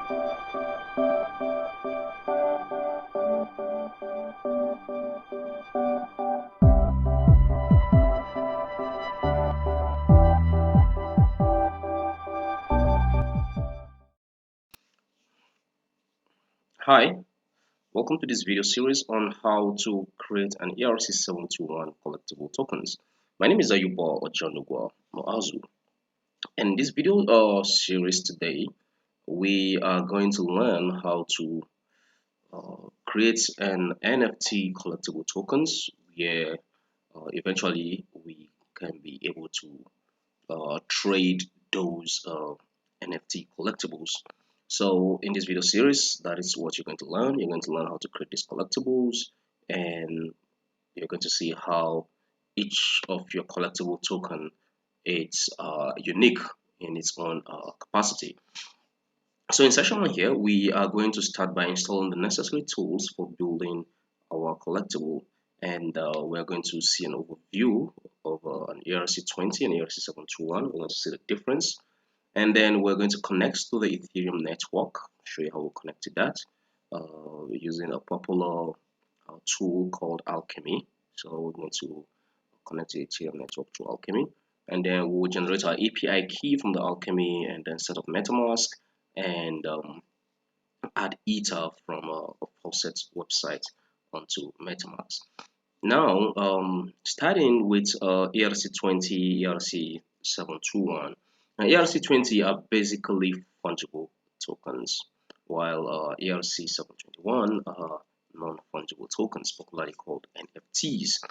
Hi, welcome to this video series on how to create an ERC 721 collectible tokens. My name is Ayuba Ojanugwa Moazu. In this video series today, we are going to learn how to create an NFT collectible tokens where eventually we can be able to trade those NFT collectibles. So in this video series, that is what you're going to learn. You're going to learn how to create these collectibles, and you're going to see how each of your collectible token is unique in its own capacity. So in section 1 here, we are going to start by installing the necessary tools for building our collectible, and we're going to see an overview of an ERC20 and ERC721. We're going to see the difference, and then we're going to connect to the Ethereum network, show you how we connect to that using a popular tool called Alchemy. So we're going to connect to the Ethereum network through Alchemy, and then we'll generate our API key from the Alchemy and then set up MetaMask and add Ether from a Faucet website onto MetaMask. Now, starting with ERC20, ERC721. Now, ERC20 are basically fungible tokens, while ERC721 are non-fungible tokens, popularly called NFTs.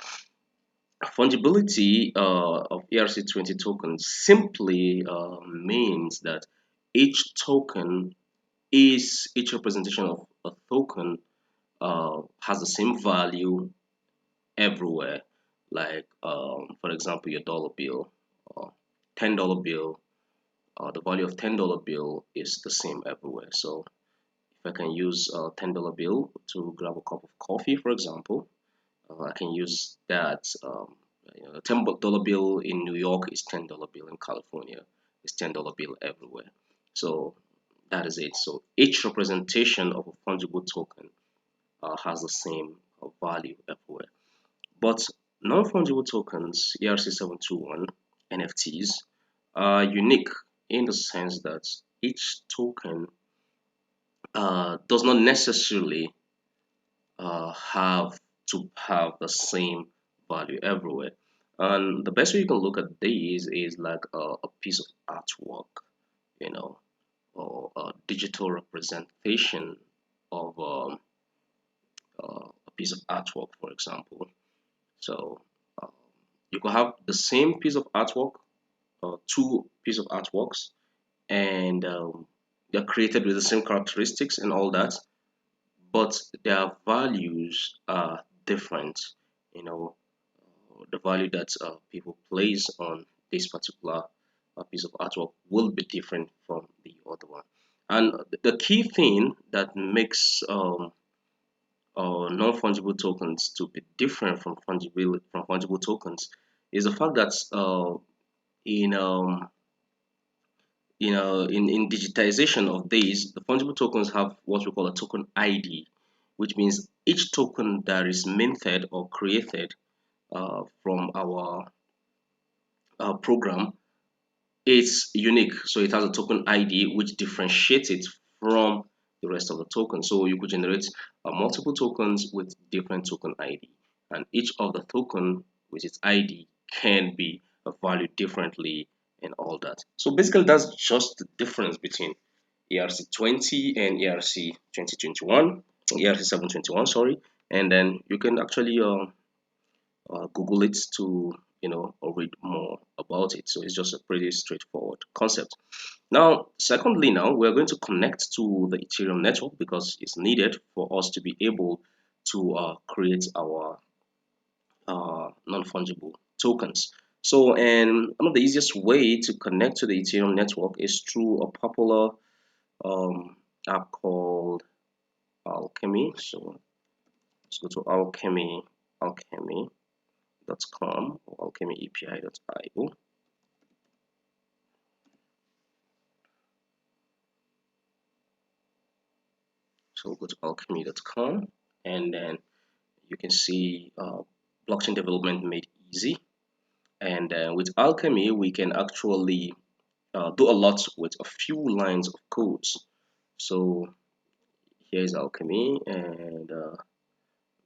Fungibility of ERC20 tokens simply means that each token each representation of a token has the same value everywhere. Like, for example, your dollar bill, $10 bill, the value of $10 bill is the same everywhere. So if I can use a $10 bill to grab a cup of coffee, for example, I can use that. A $10 bill in New York is $10 bill in California. It's $10 bill everywhere. So that is it. So each representation of a fungible token has the same value everywhere. But non-fungible tokens, ERC721 NFTs, are unique in the sense that each token does not necessarily have to have the same value everywhere. And the best way you can look at these is like a piece of artwork, you know, or a digital representation of a piece of artwork, for example. So uh, you could have the same piece of artwork, two pieces of artworks, and they're created with the same characteristics and all that, but their values are different. You know, the value that people place on this particular piece of artwork will be different from the other one. And the key thing that makes non-fungible tokens to be different from fungible tokens is the fact that in in digitization of these, the fungible tokens have what we call a token ID, which means each token that is minted or created from our program is unique. So it has a token ID which differentiates it from the rest of the tokens. So you could generate multiple tokens with different token ID, and each of the token with its ID can be valued differently and all that. So basically, that's just the difference between ERC20 and ERC2021, ERC721, sorry. And then you can actually Google it to or read more about it. So it's just a pretty straightforward concept. Now, secondly, now we're going to connect to the Ethereum network because it's needed for us to be able to create our non-fungible tokens. So, and one of the easiest way to connect to the Ethereum network is through a popular app called Alchemy. So let's go to alchemy.com or alchemyapi.io. So we'll go to alchemy.com, and then you can see blockchain development made easy. And with Alchemy, we can actually do a lot with a few lines of codes. So here's Alchemy, and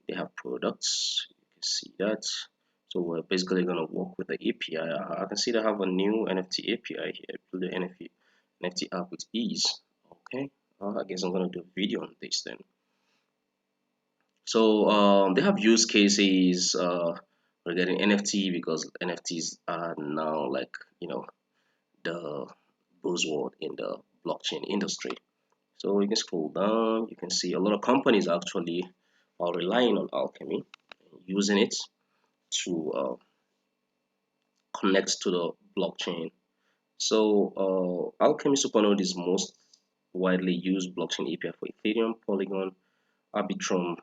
they have products. You can see that. So we're basically going to work with the API. I can see they have a new NFT API here. Build the NFT app with ease. Okay. I guess I'm going to do a video on this then. So they have use cases regarding NFT, because NFTs are now, like, the buzzword in the blockchain industry. So you can scroll down, you can see a lot of companies actually are relying on Alchemy, using it to connect to the blockchain. So Alchemy Supernode is most widely used blockchain API for Ethereum, Polygon, Arbitrum,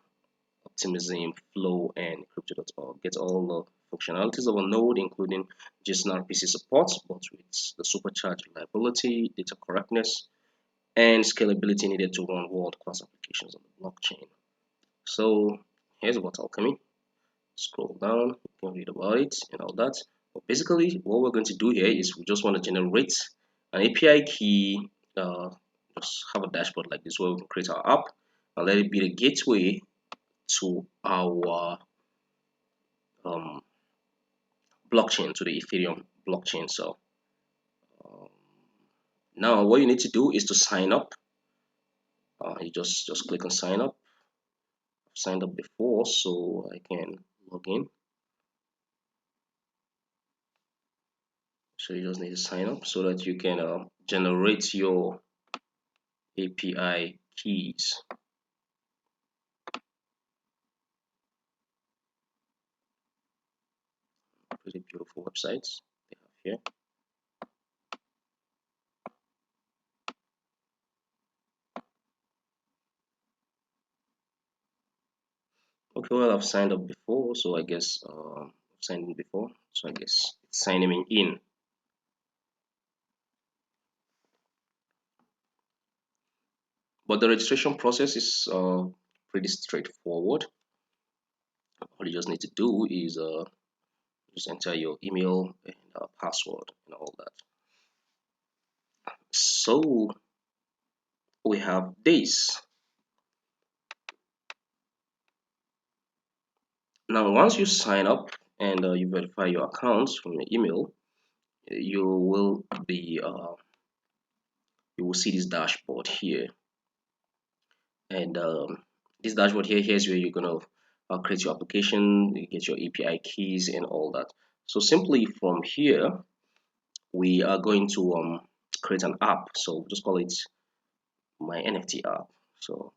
Optimism, Flow, and Crypto.org. Get all the functionalities of a node, including JSON RPC support, but with the supercharged reliability, data correctness, and scalability needed to run world-class applications on the blockchain. So here's what Alchemy. Scroll down, you can read about it and all that. But basically, what we're going to do here is we just want to generate an API key. Just have a dashboard like this where we can create our app and let it be the gateway to our blockchain, to the Ethereum blockchain. So um, now what you need to do is to sign up. You just click on sign up. I've signed up before, so I can log in. So you just need to sign up so that you can generate your API keys. Pretty beautiful websites they have here. Okay, well, I've signed up before, so I guess I've signed in before, so I guess it's signing me in. But the registration process is pretty straightforward. All you just need to do is just enter your email and password and all that. So we have this. Now, once you sign up and you verify your accounts from your email, you will be you will see this dashboard here, and this dashboard here's where you're gonna create your application, you get your API keys and all that. So simply from here, we are going to create an app. So just call it my NFT app. So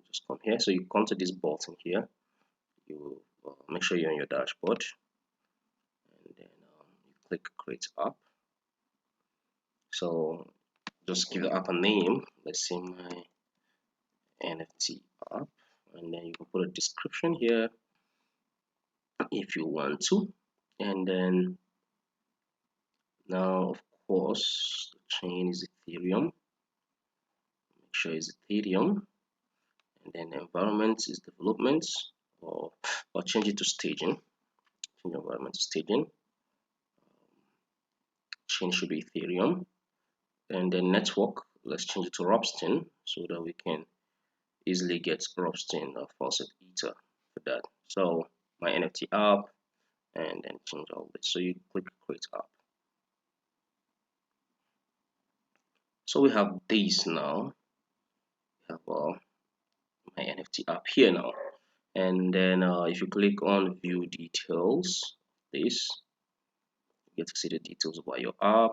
just come here. So you come to this button here. You make sure you're on your dashboard, and then you click create app. So just give the app a name. Let's say my NFT app, and then you can put a description here if you want to. And then now, of course, the chain is Ethereum. Make sure it's Ethereum, and then the environment is development, or change it to staging. Change environment to staging. Chain should be Ethereum, and then network. Let's change it to Ropsten so that we can easily get Ropsten or Faucet Ether for that. So my NFT app, and then change all this. So you click create app. So we have this now. We have my NFT app here now, and then if you click on view details, this, you get to see the details about your app.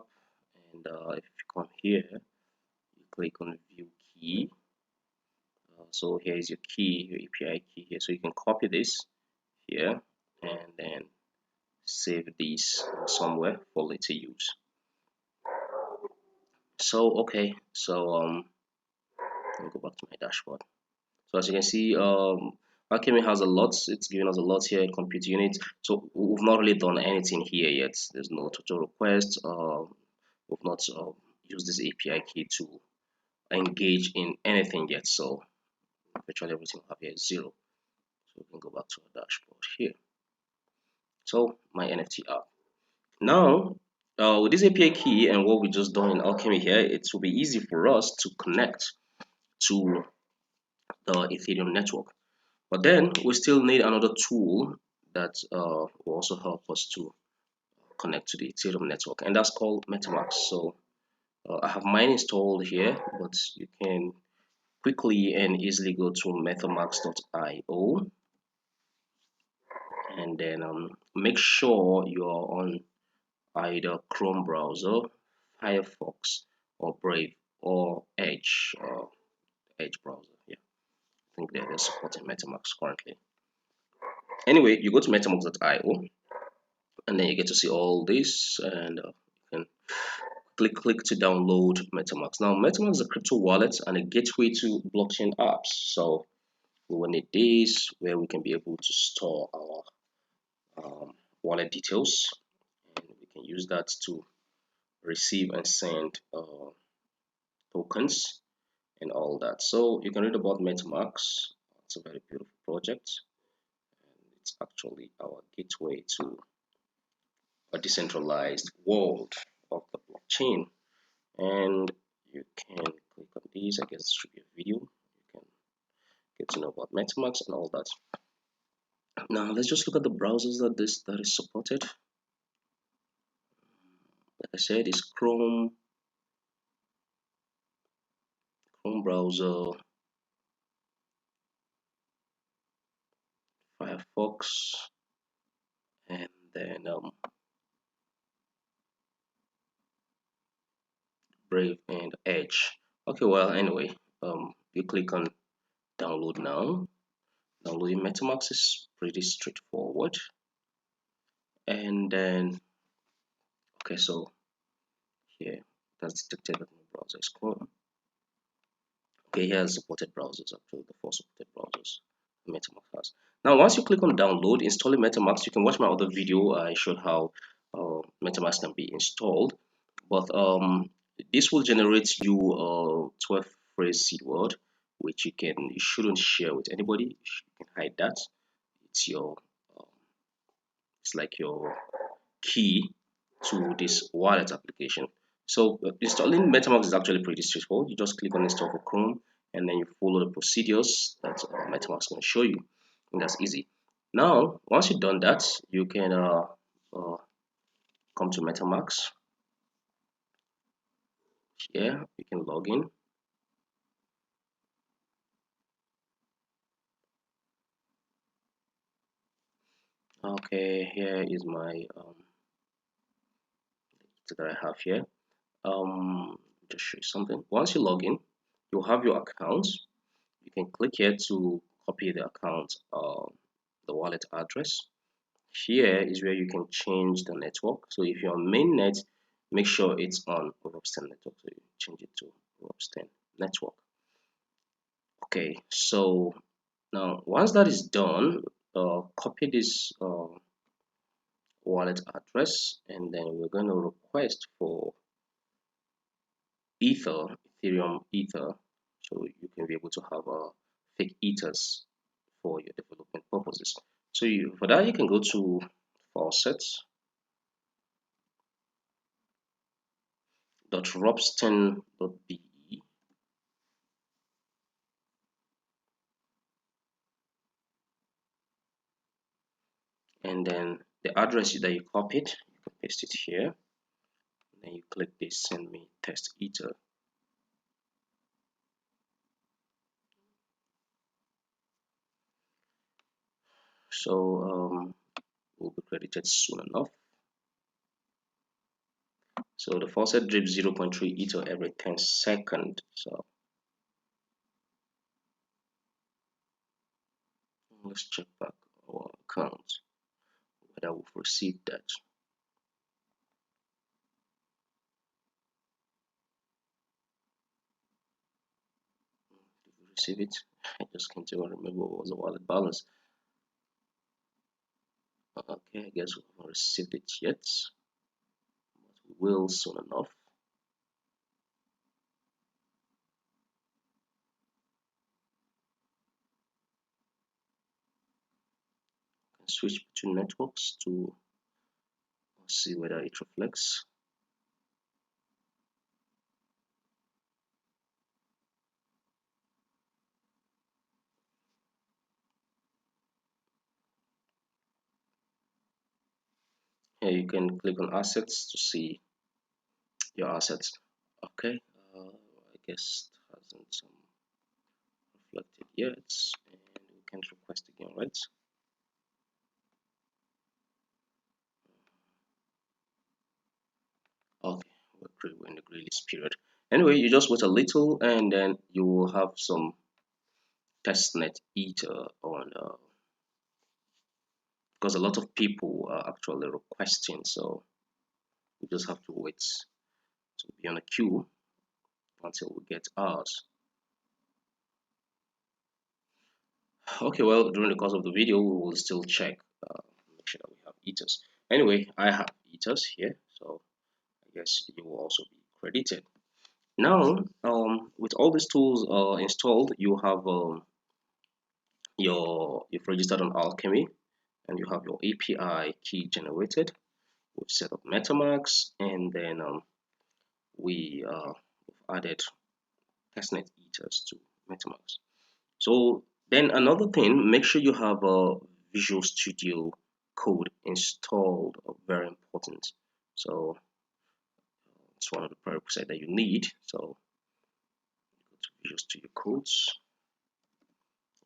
And if you come here, you click on view key. So here is your key, your API key here. So you can copy this here and then save this somewhere for later use. So okay, so let me go back to my dashboard. So as you can see, Alchemy has a lot. It's giving us a lot here in compute unit. So we've not really done anything here yet. There's no tutorial request. We've not used this API key to engage in anything yet. So Virtually everything we have here is 0. So we can go back to our dashboard here. So my NFT app. Now, with this API key and what we just done in Alchemy here, it will be easy for us to connect to the Ethereum network. But then we still need another tool that will also help us to connect to the Ethereum network, and that's called MetaMask. So I have mine installed here, but you can quickly and easily go to metamask.io, and then make sure you're on either Chrome browser, Firefox, or Brave, or Edge browser. Yeah, I think they're supporting MetaMask currently. Anyway, you go to metamask.io, and then you get to see all this, and you can click to download MetaMask. Now, MetaMask is a crypto wallet and a gateway to blockchain apps. So we will need this where we can be able to store our wallet details, and we can use that to receive and send tokens and all that. So you can read about MetaMask. It's a very beautiful project, and it's actually our gateway to a decentralized world of the blockchain. And you can click on these. I guess this should be a video. You can get to know about MetaMask and all that. Now let's just look at the browsers that is supported. Like I said, it's Chrome browser, Firefox, and then Brave and Edge. Okay, well anyway, you click on download now. Downloading MetaMask is pretty straightforward. And then okay, so here that's detected that my browser is Chrome. Okay, here are supported browsers, actually the 4 supported browsers MetaMask has. Now, once you click on download, installing MetaMask, you can watch my other video. I showed how MetaMask can be installed. But this will generate you a 12 phrase seed word, which you shouldn't share with anybody. You can hide that. It's your it's like your key to this wallet application. So installing MetaMask is actually pretty straightforward. You just click on install for Chrome, and then you follow the procedures that MetaMask is going to show you, and that's easy. Now, once you've done that, you can come to MetaMask. Here, you can log in. Okay, here is my that I have here. Just show you something. Once you log in, you'll have your account. You can click here to copy the account, the wallet address. Here is where you can change the network. So if you're on mainnet, make sure it's on Ropsten network. So you change it to Ropsten network. Okay, so now once that is done, copy this wallet address, and then we're going to request for Ethereum Ether, so you can be able to have fake ethers for your development purposes. So for that, you can go to faucets.ropsten.be, and then the address that you copied, you can paste it here, and then you click this send me test ether. So will be credited soon enough. So the faucet drips 0.3 ether every 10 seconds. So let's check back our account whether we've received that. Did we receive it? I just can't even remember what was the wallet balance. Okay, I guess we haven't received it yet, but we will soon enough. switch between networks to see whether it reflects. Here you can click on assets to see your assets. Okay, I guess it hasn't reflected yet, and we can request again, right? Okay, we're in the release period. Anyway, you just wait a little, and then you will have some testnet ether on, because a lot of people are actually requesting, so we just have to wait to be on a queue until we get ours. Okay, well, during the course of the video, we will still check, make sure that we have ethers. Anyway, I have ethers here, so I guess you will also be credited. Now, with all these tools installed, you have you've registered on Alchemy, and you have your API key generated. We've set up MetaMask, and then we've added testnet ethers to MetaMask. So then another thing, make sure you have a Visual Studio Code installed, very important. So it's one of the prerequisites that you need. So go to Visual Studio Codes.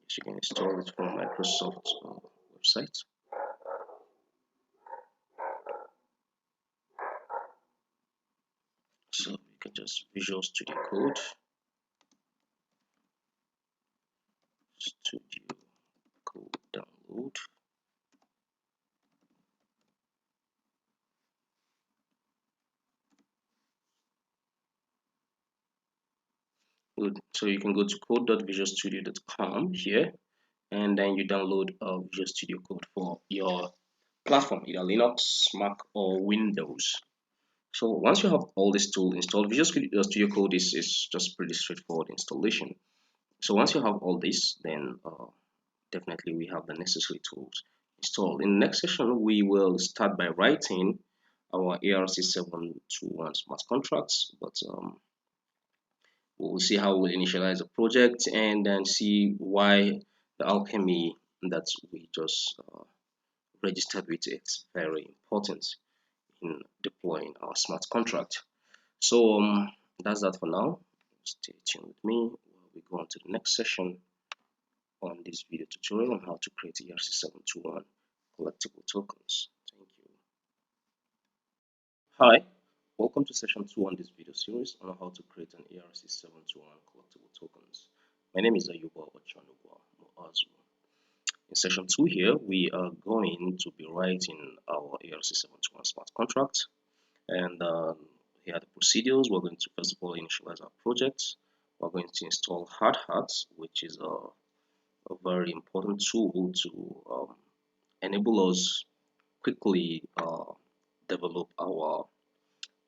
Yes, you can install it from Microsoft website. So you can just Visual Studio Code, Studio Code download. Good. So you can go to code.visualstudio.com here, and then you download Visual Studio Code for your platform, either Linux, Mac, or Windows. So once you have all this tool installed, Visual Studio Code is just pretty straightforward installation. So once you have all this, then definitely we have the necessary tools installed. In the next session, we will start by writing our ERC 721 smart contracts, but we'll see how we'll initialize the project and then see why the alchemy that we just registered with is very important in deploying our smart contract. So that's that for now. Stay tuned with me while we go on to the next session on this video tutorial on how to create ERC 721 collectible tokens. Thank you. Hi, welcome to session 2 on this video series on how to create an ERC 721 collectible tokens. My name is Ayuba Ochanugwa Moazu. In session 2 here, we are going to be writing our ERC 721 smart contract. And here are the procedures. We're going to first of all initialize our project. We're going to install hardhats, which is a very important tool to enable us quickly develop our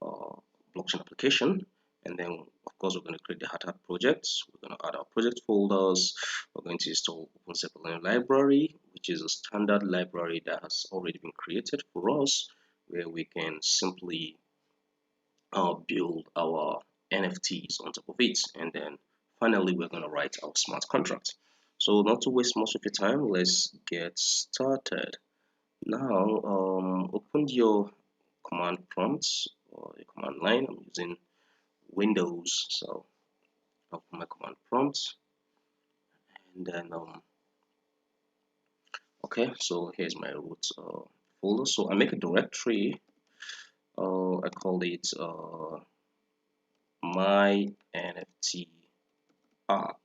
blockchain application. And then of course we're going to create the hardhat projects. We're going to add our project folders. We're going to install OpenSepalin library, which is a standard library that has already been created for us, where we can simply build our NFTs on top of it. And then finally we're going to write our smart contract. So not to waste much of your time, let's get started. Now open your command prompts or your command line. I'm using Windows, so I'll open my command prompts, and then okay, so here's my root folder. So I make a directory. I call it my NFT app,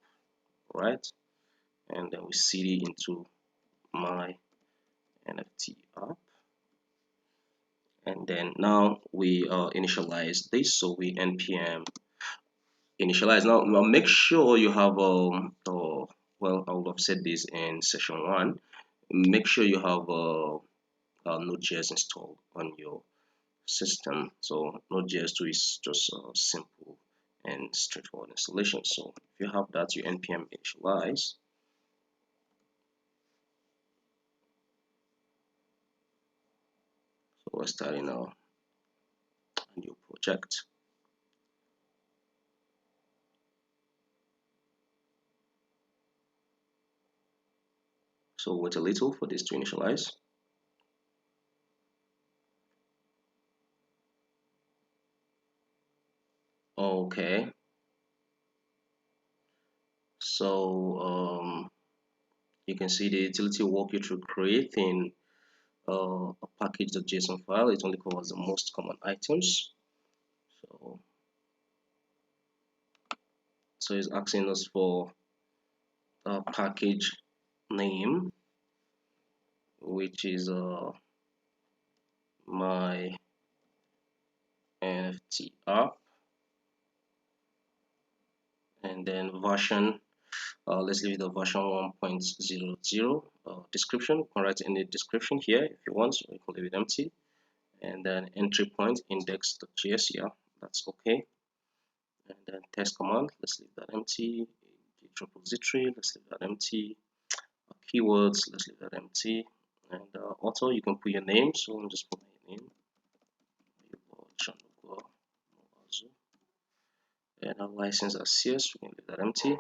right? And then we cd into my NFT app. And then now we initialize this, so we npm initialize. Now make sure you have well, I would have said this in session 1. Make sure you have Node.js installed on your system. So Node.js 2 is just a simple and straightforward installation. So if you have that, you npm initialize. we're starting a new project. So wait a little for this to initialize. Okay, so you can see the utility will walk you through creating a package.json file. It only covers the most common items. So it's asking us for a package name, which is my NFT app, and then version. Let's leave the version 1.00. Description, you can write any description here if you want, so you can leave it empty. And then entry point index.js, yeah, that's okay. And then test command, let's leave that empty. Repository, let's leave that empty. Keywords, let's leave that empty. And also you can put your name, so I'm just put my name. And our license as CS, we can leave that empty.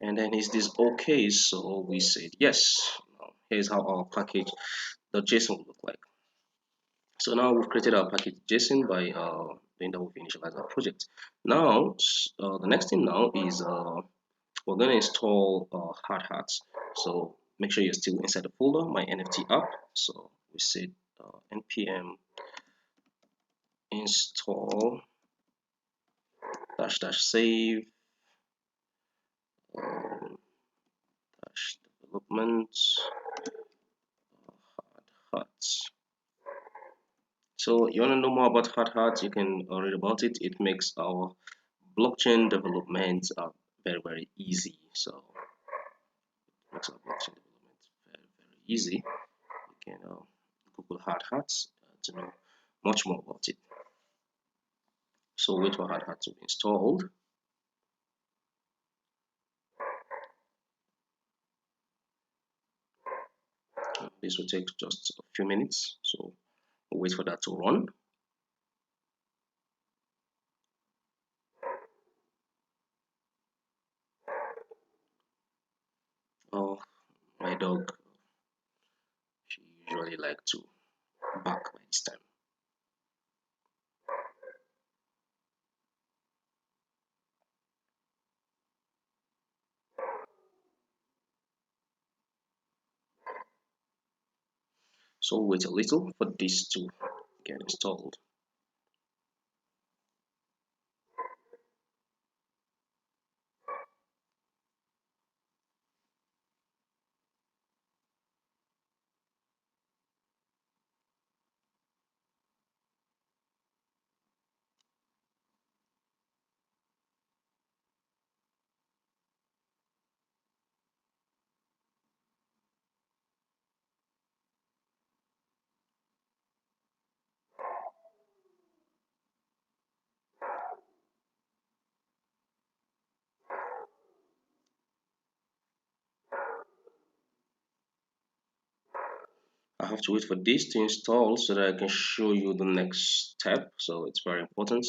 And then is this okay? So we said yes. Now here's how our package.json will look like. So now we've created our package JSON by doing that we've initialized our project. Now the next thing now is we're going to install hard hats. So make sure you're still inside the folder, my NFT app. So we said npm install --save development hard hats. So you want to know more about hard hats, you can read about it. It makes our blockchain development very easy. So it makes our blockchain development very easy. You can Google hard hats to know much more about it. So wait for hard hat to be installed. This will take just a few minutes, so we'll wait for that to run. Oh, my dog, she usually like to bark by this time. So wait a little for this to get installed. I have to wait for this to install so that I can show you the next step. So it's very important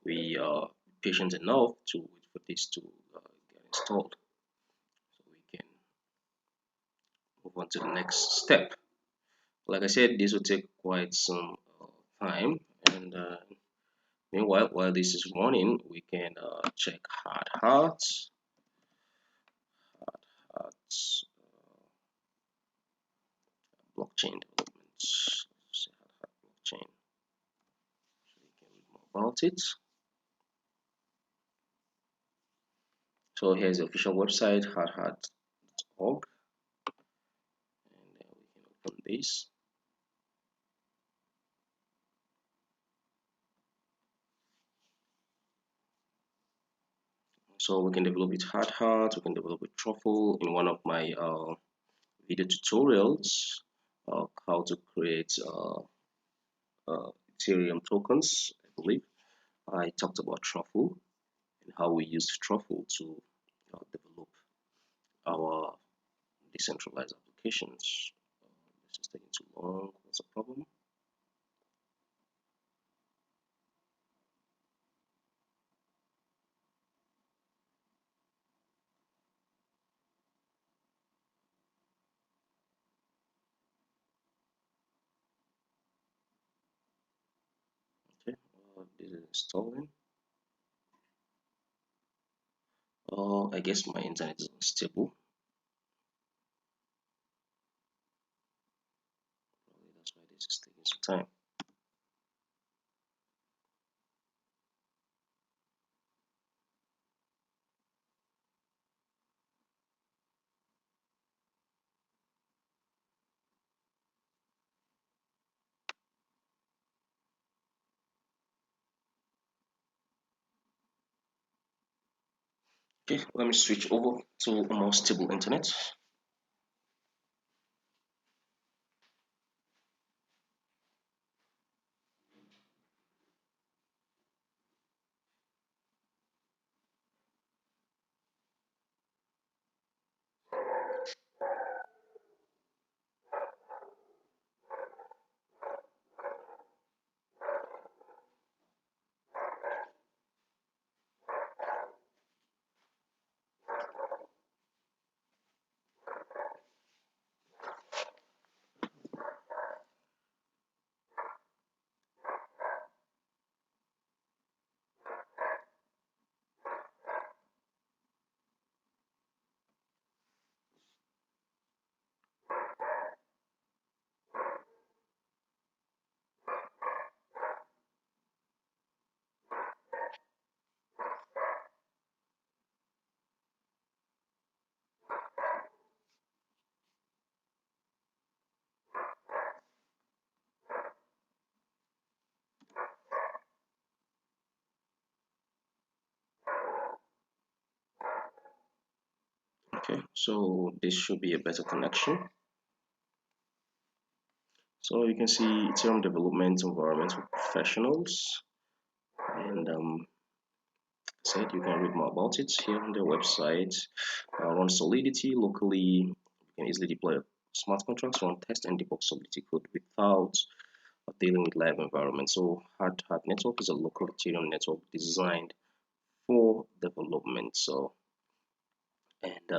we are patient enough to wait for this to get installed, so we can move on to the next step. Like I said, this will take quite some time, and meanwhile, while this is running, we can check hard hats, blockchain development. Say hard hat blockchain, so we can read more about it. So here's the official website, hardhat.org, and then we can open this. So we can develop with hard hat, we can develop with truffle. In one of my video tutorials, how to create Ethereum tokens, I believe, I talked about truffle and how we use truffle to develop our decentralized applications. This is taking too long. What's the problem? is installing. I guess my internet is unstable. That's why this is taking some time. Okay, let me switch over to a more stable internet. Okay, so this should be a better connection. So you can see Ethereum development environment for professionals, and said you can read more about it here on their website. Run Solidity locally. You can easily deploy smart contracts, run test and debug Solidity code without dealing with live environment. So Hard Hat Network is a local Ethereum network designed for development. So and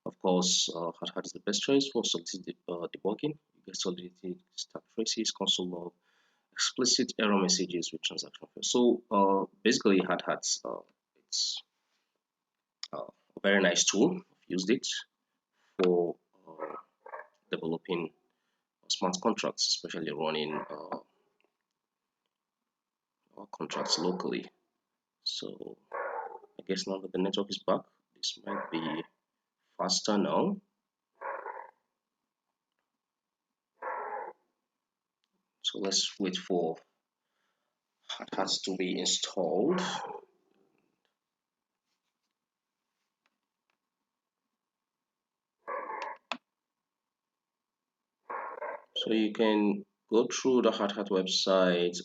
of course, Hard Hat is the best choice for Solidity debugging. You get Solidity stack traces, console log, explicit error messages with transaction fields. So basically, Hard Hat's it's a very nice tool. I've used it for developing smart contracts, especially running contracts locally. So I guess now that the network is back, this might be faster now. So let's wait for Hard Hat to be installed. So you can go through the Hard Hat website,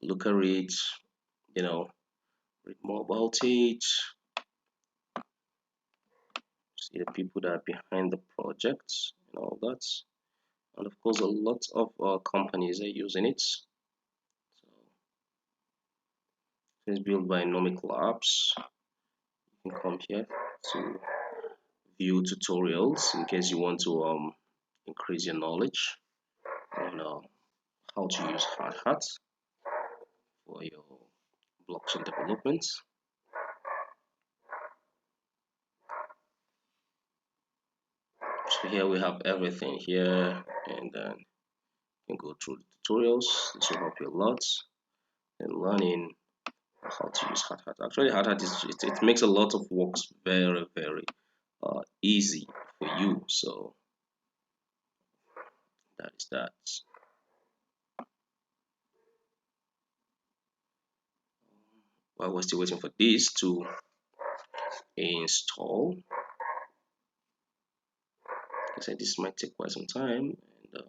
look at it, you know, read more about it, see the people that are behind the project and all that. And of course, a lot of companies are using it. So it's built by Nomic Labs. You can come here to view tutorials in case you want to increase your knowledge on how to use Hard Hat for your blockchain development. So here we have everything here, and then you can go through the tutorials. This will help you a lot in learning how to use Hard Hat. Actually, Hard Hat it makes a lot of works very easy for you. So that is that. While we're still waiting for this to install, like I said, this might take quite some time, and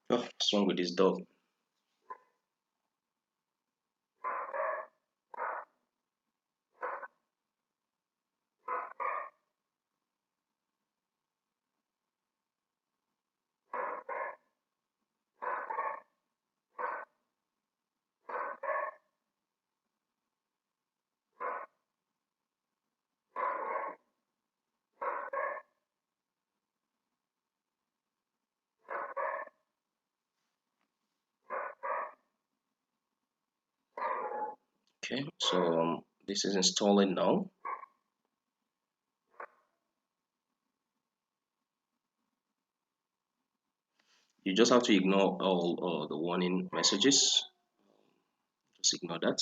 oh, what's wrong with this dog? Okay, so this is installing now. You just have to ignore all the warning messages. Just ignore that.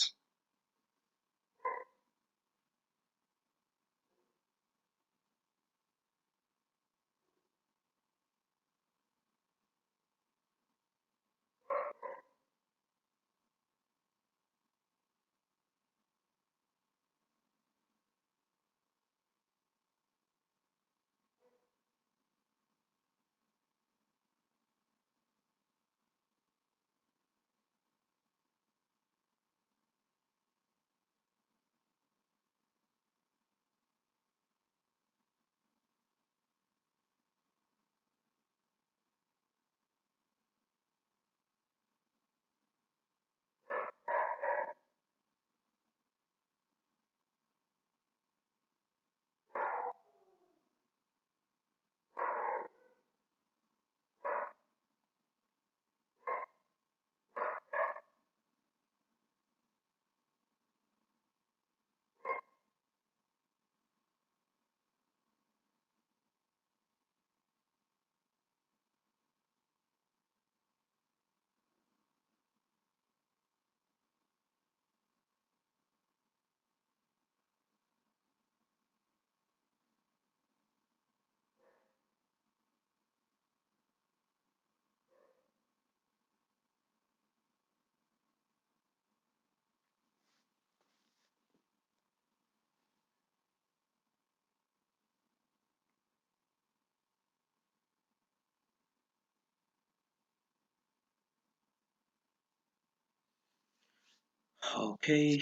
Okay,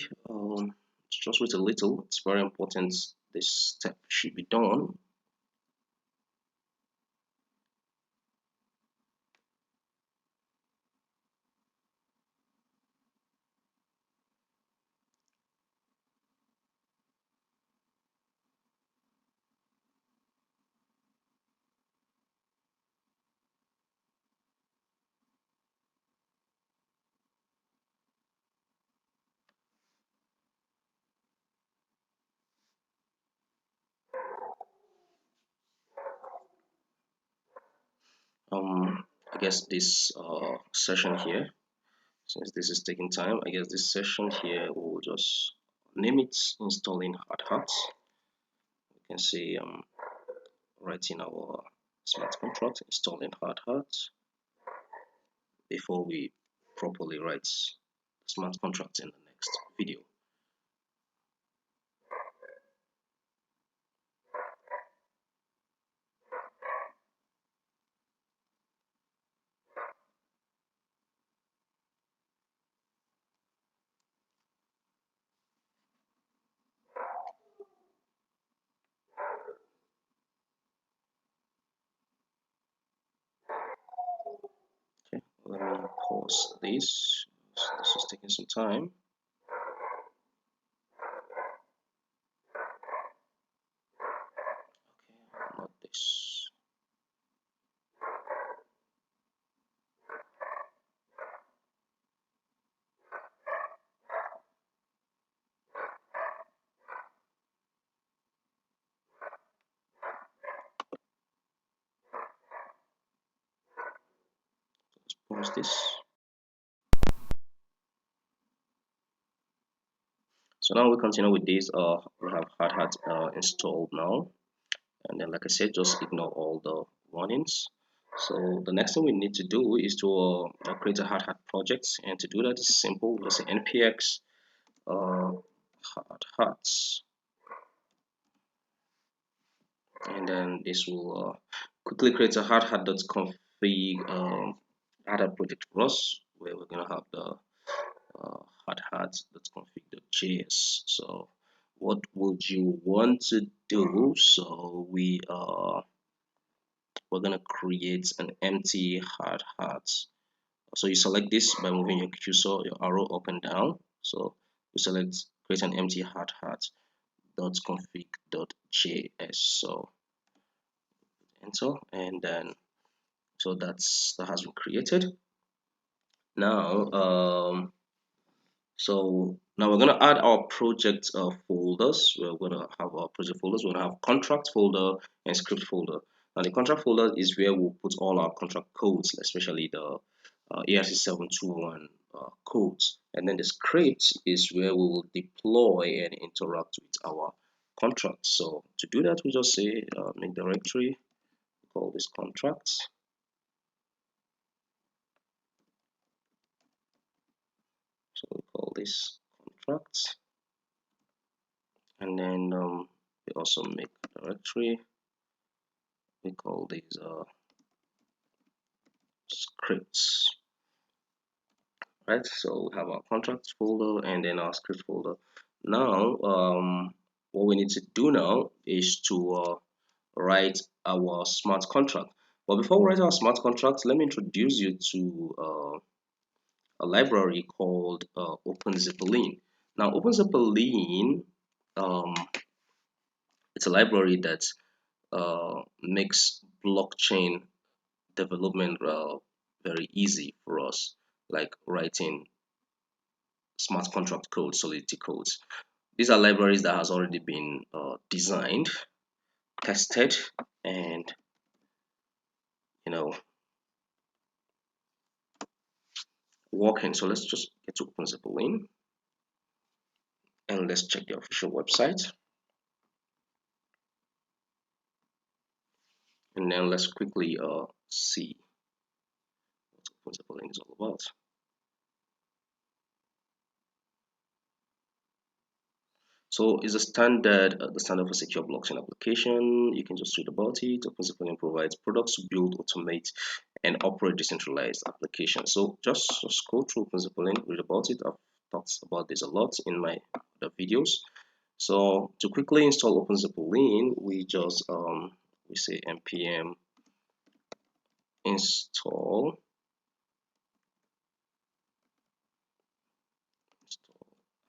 just wait a little. It's very important. This step should be done. I guess this session here, since this is taking time, I guess this session here will just name it installing hard hats. You can see writing our smart contract, installing hard hats before we properly write smart contract in the next video. Okay, let me pause this. This is taking some time. Okay, not this. Let's pause this. So now we continue with this. We have hard hat installed now, and then like I said, just ignore all the warnings. So the next thing we need to do is to create a hard hat project, and to do that is simple. Let's say npx hard hats, and then this will quickly create a hard hat.config hard hat project for us, where we're gonna have the hard hat.config.js. So what would you want to do? So we're gonna create an empty hard hat. So you select this by moving your cursor, your arrow up and down. So you select create an empty hard hat.config.js. So enter, and then so that has been created. Now so Now we're going to add our project folders. We're going to have our project folders. We're going to have contract folder and script folder. Now the contract folder is where we'll put all our contract codes, especially the ERC 721 codes. And then the script is where we will deploy and interact with our contracts. So to do that, we just say make directory, call this contracts. So we call this contracts. And then we also make a directory. We call these scripts, right? So we have our contracts folder and then our script folder. Now what we need to do now is to write our smart contract. But before we write our smart contract, let me introduce you to a library called OpenZeppelin. Now OpenZeppelin, um, it's a library that makes blockchain development very easy for us, like writing smart contract code, solidity codes. These are libraries that has already been designed, tested, and you know working. So let's just get to OpenZeppelin and let's check the official website, and then let's quickly see what OpenZeppelin is all about. So it's a standard, the standard for secure blockchain application. You can just read about it. OpenZeppelin provides products to build, automate, and operate decentralized applications. So just scroll through OpenZeppelin, read about it. I've talked about this a lot in my other videos. So to quickly install OpenZeppelin, we just we say npm install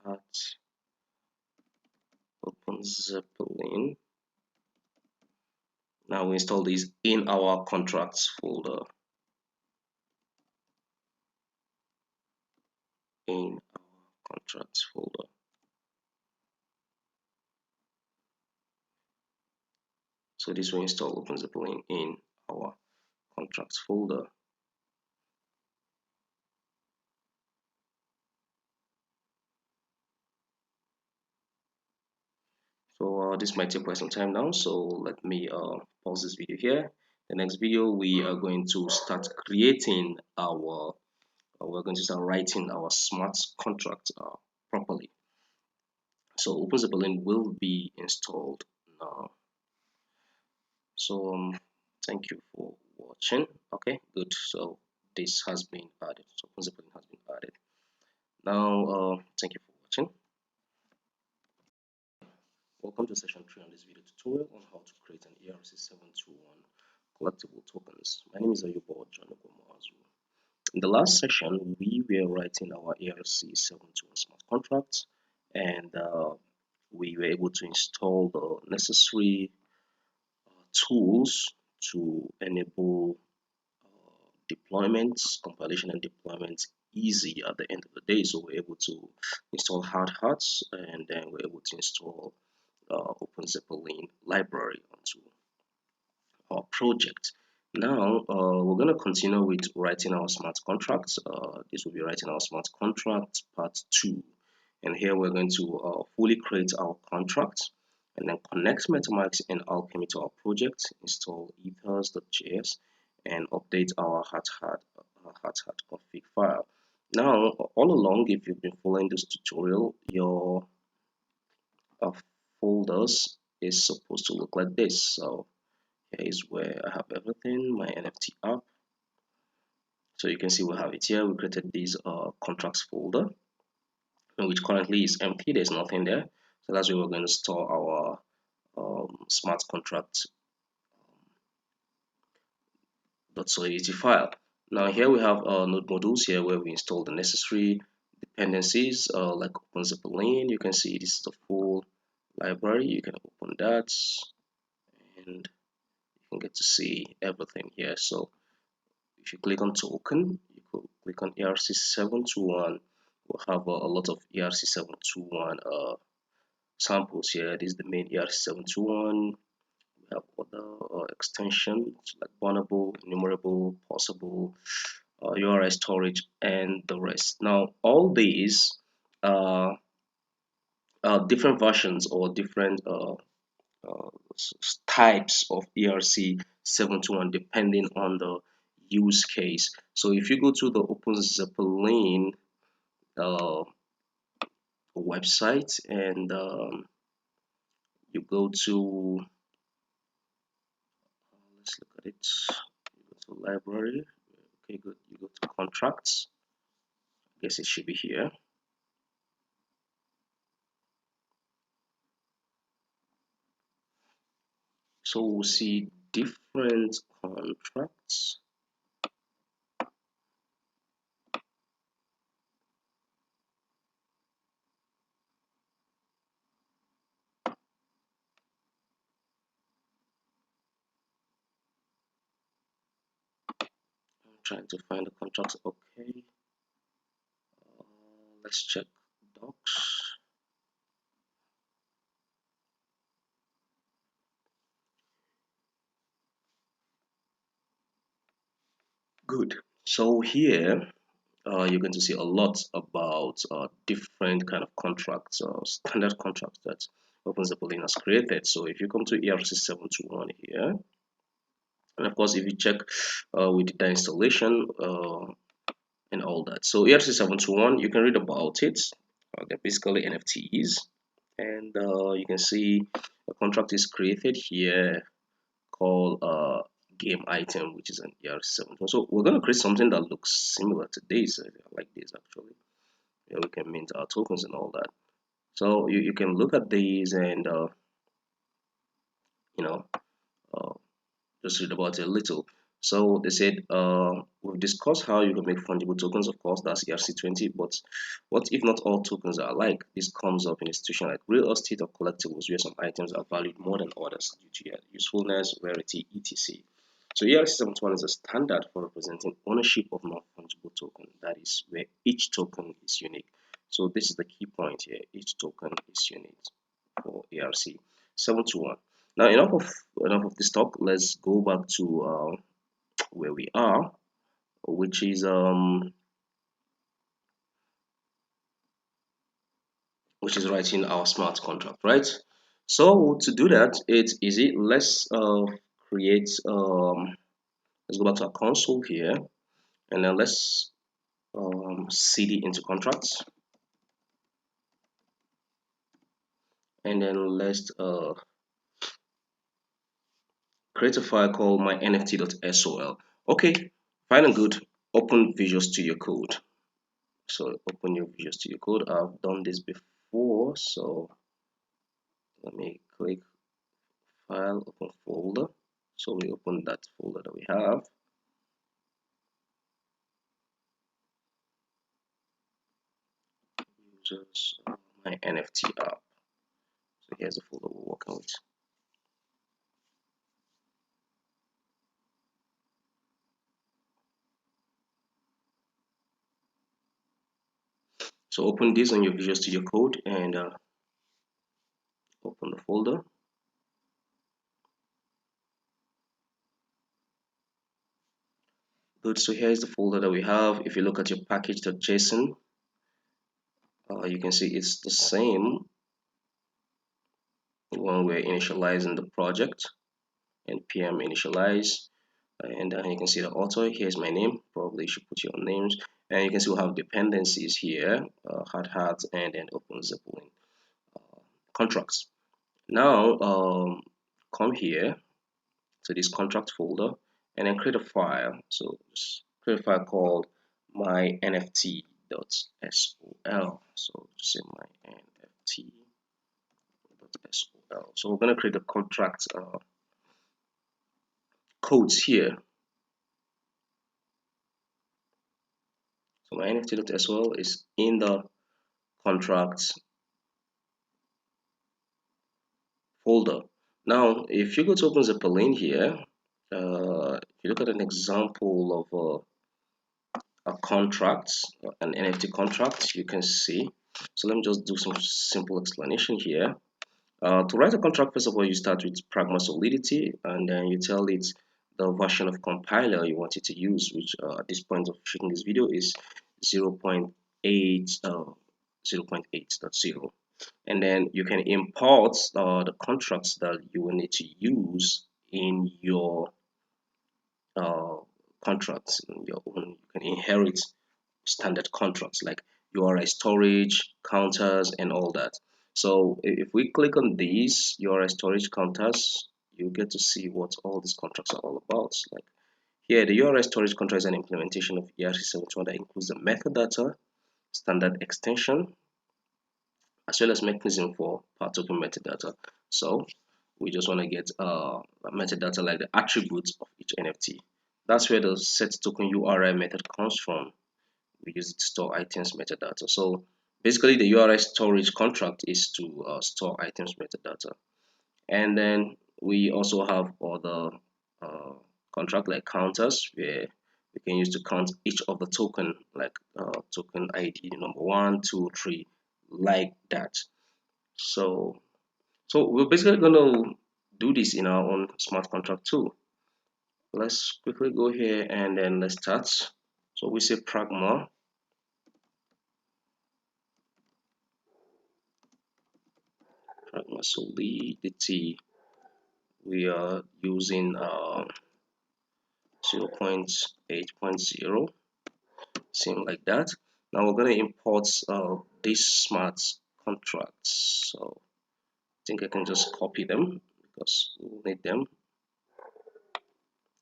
at OpenZeppelin. Now we install this in our contracts folder. In our contracts folder. So this will install OpenZeppelin in our contracts folder. So this might take quite some time now. So let me pause this video here. The next video we are going to start creating our we're going to start writing our smart contract properly. So OpenZeppelin will be installed now. So thank you for watching. Okay, good. So this has been added. So OpenZeppelin has been added. Now thank you for watching. Welcome to session 3 on this video tutorial on how to create an ERC 721 collectible tokens. My name is Ayubo John. In the last session, we were writing our ERC 721 smart contracts, and we were able to install the necessary tools to enable deployments, compilation and deployments easy at the end of the day. So we're able to install hard hats, and then we're able to install OpenZeppelin library onto our project. Now we're going to continue with writing our smart contracts. This will be writing our smart contract part 2, and here we're going to fully create our contract and then connect MetaMask and Alchemy to our project, install ethers.js, and update our hot config file. Now all along, if you've been following this tutorial, your folders is supposed to look like this. So here is where I have everything, my NFT app. So you can see we have it here. We created this contracts folder, which currently is empty. There's nothing there. So that's where we're going to store our smart contract .solidity file. Now here we have node modules here where we install the necessary dependencies like OpenZeppelin. You can see this is the full library. You can open that and you can get to see everything here. So if you click on token, you could click on ERC 721 we'll have a lot of ERC 721 samples here. This is the main ERC 721. We have other extensions like burnable, enumerable, possible, URI storage, and the rest. Now, all these different versions or different types of ERC 721 depending on the use case. So if you go to the Open Zeppelin website and you go to, let's look at it, you go to library, okay, good, you go to contracts, I guess it should be here. So we'll see different contracts. I'm trying to find the contracts. Okay, let's check docs. Good. So here you're going to see a lot about different kind of contracts, standard contracts that OpenZeppelin has created. So if you come to ERC 721 here, and of course if you check with the installation and all that. So ERC 721, you can read about it. They're basically NFTs, and you can see a contract is created here called game item, which is an ERC 721. So we're going to create something that looks similar to this, like this actually. Yeah, we can mint our tokens and all that. So you can look at these and you know uh, just read about it a little. So they said we've discussed how you can make fungible tokens. Of course, that's ERC20. But what if not all tokens are alike? This comes up in a situation like real estate or collectibles, where some items are valued more than others due to their usefulness, rarity, etc. So ERC71 is a standard for representing ownership of non-fungible token. That is where each token is unique. So this is the key point here. Each token is unique for ERC721. Now enough of this talk. Let's go back to where we are, which is writing our smart contract, right? So to do that, it's easy. Let's create let's go back to our console here, and then let's cd into contracts, and then let's create a file called my nft.sol. Okay, fine and good. Open Visual Studio Code. So open your Visual Studio Code. I've done this before, so let me click file, open folder. So we open that folder that we have. Users, my NFT app. So here's the folder we're working with. So open this on your Visual Studio Code and open the folder. Good, so here's the folder that we have. If you look at your package.json, you can see it's the same when we're initializing the project and PM initialize. And then you can see the author. Here's my name. Probably you should put your own names. And you can see we have dependencies here, hard and then open Zeppelin contracts. Now come here to this contract folder and then create a file. So just create a file called my nft.sol. So just say my nft.sol. So we're going to create the contract codes here. So my nft.sol is in the contracts folder. Now, if you go to open Zeppelin here, if you look at an example of a contract, an NFT contract, you can see. So let me just do some simple explanation here. To write a contract, first of all, you start with Pragma Solidity, and then you tell it the version of compiler you want it to use, which at this point of shooting this video is 0.8, 0.8.0. And then you can import the contracts that you will need to use in your uh, contracts. In your own, you can inherit standard contracts like URI storage, counters, and all that. So if we click on these URI storage counters, you get to see what all these contracts are all about. Like here, the URI storage contract is an implementation of ERC 71 that includes the metadata, standard extension, as well as mechanism for per token metadata. So we just want to get metadata like the attributes of each NFT. That's where the set token URI method comes from. We use it to store items metadata. So basically the URI storage contract is to store items metadata. And then we also have other contract like counters where we can use to count each of the token, like token ID number 1, 2, 3, like that. So we're basically going to do this in our own smart contract too. Let's quickly go here and then let's start. So we say Pragma Solidity. We are using 0.8.0, same like that. Now we're going to import these smart contracts. So I think I can just copy them because we'll need them.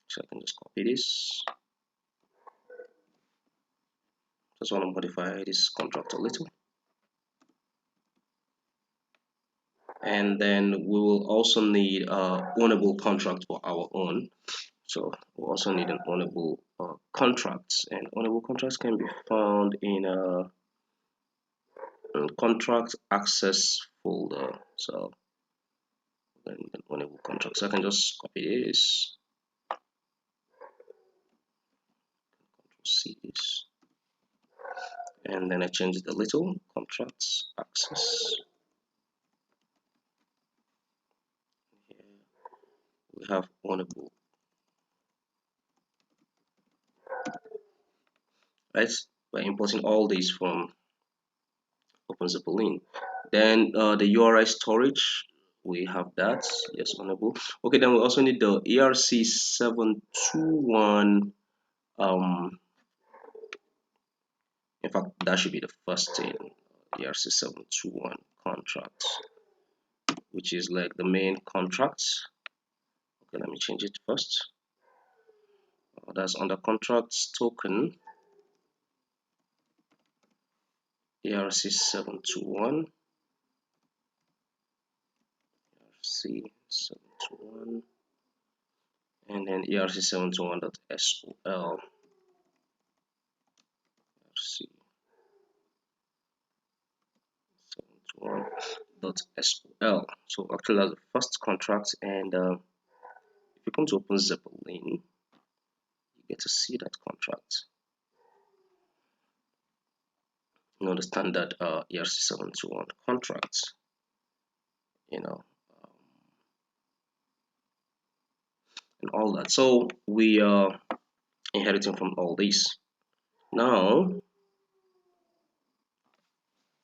So I can just copy this. Just want to modify this contract a little. And then we will also need a ownable contract for our own. So we also need an ownable contract, and ownable contracts can be found in a contract access folder. So then ownable contracts, so I can just copy this, Control C this, and then I change it a little. Contracts access. Here we have ownable. Right, by importing all these from OpenZeppelin. Then the URI storage, we have that, yes, ownable. Okay, then we also need the ERC 721. In fact, that should be the first thing. ERC 721 contract, which is like the main contract. Okay, let me change it first. That's under contracts token, ERC 721. ERC 721. And then ERC 721.sol. ERC 721.sol. So actually that's the first contract, and if you come to open Zeppelin, you get to see that contract. You know, the standard ERC 721 contracts, you know, and all that. So we are inheriting from all this. Now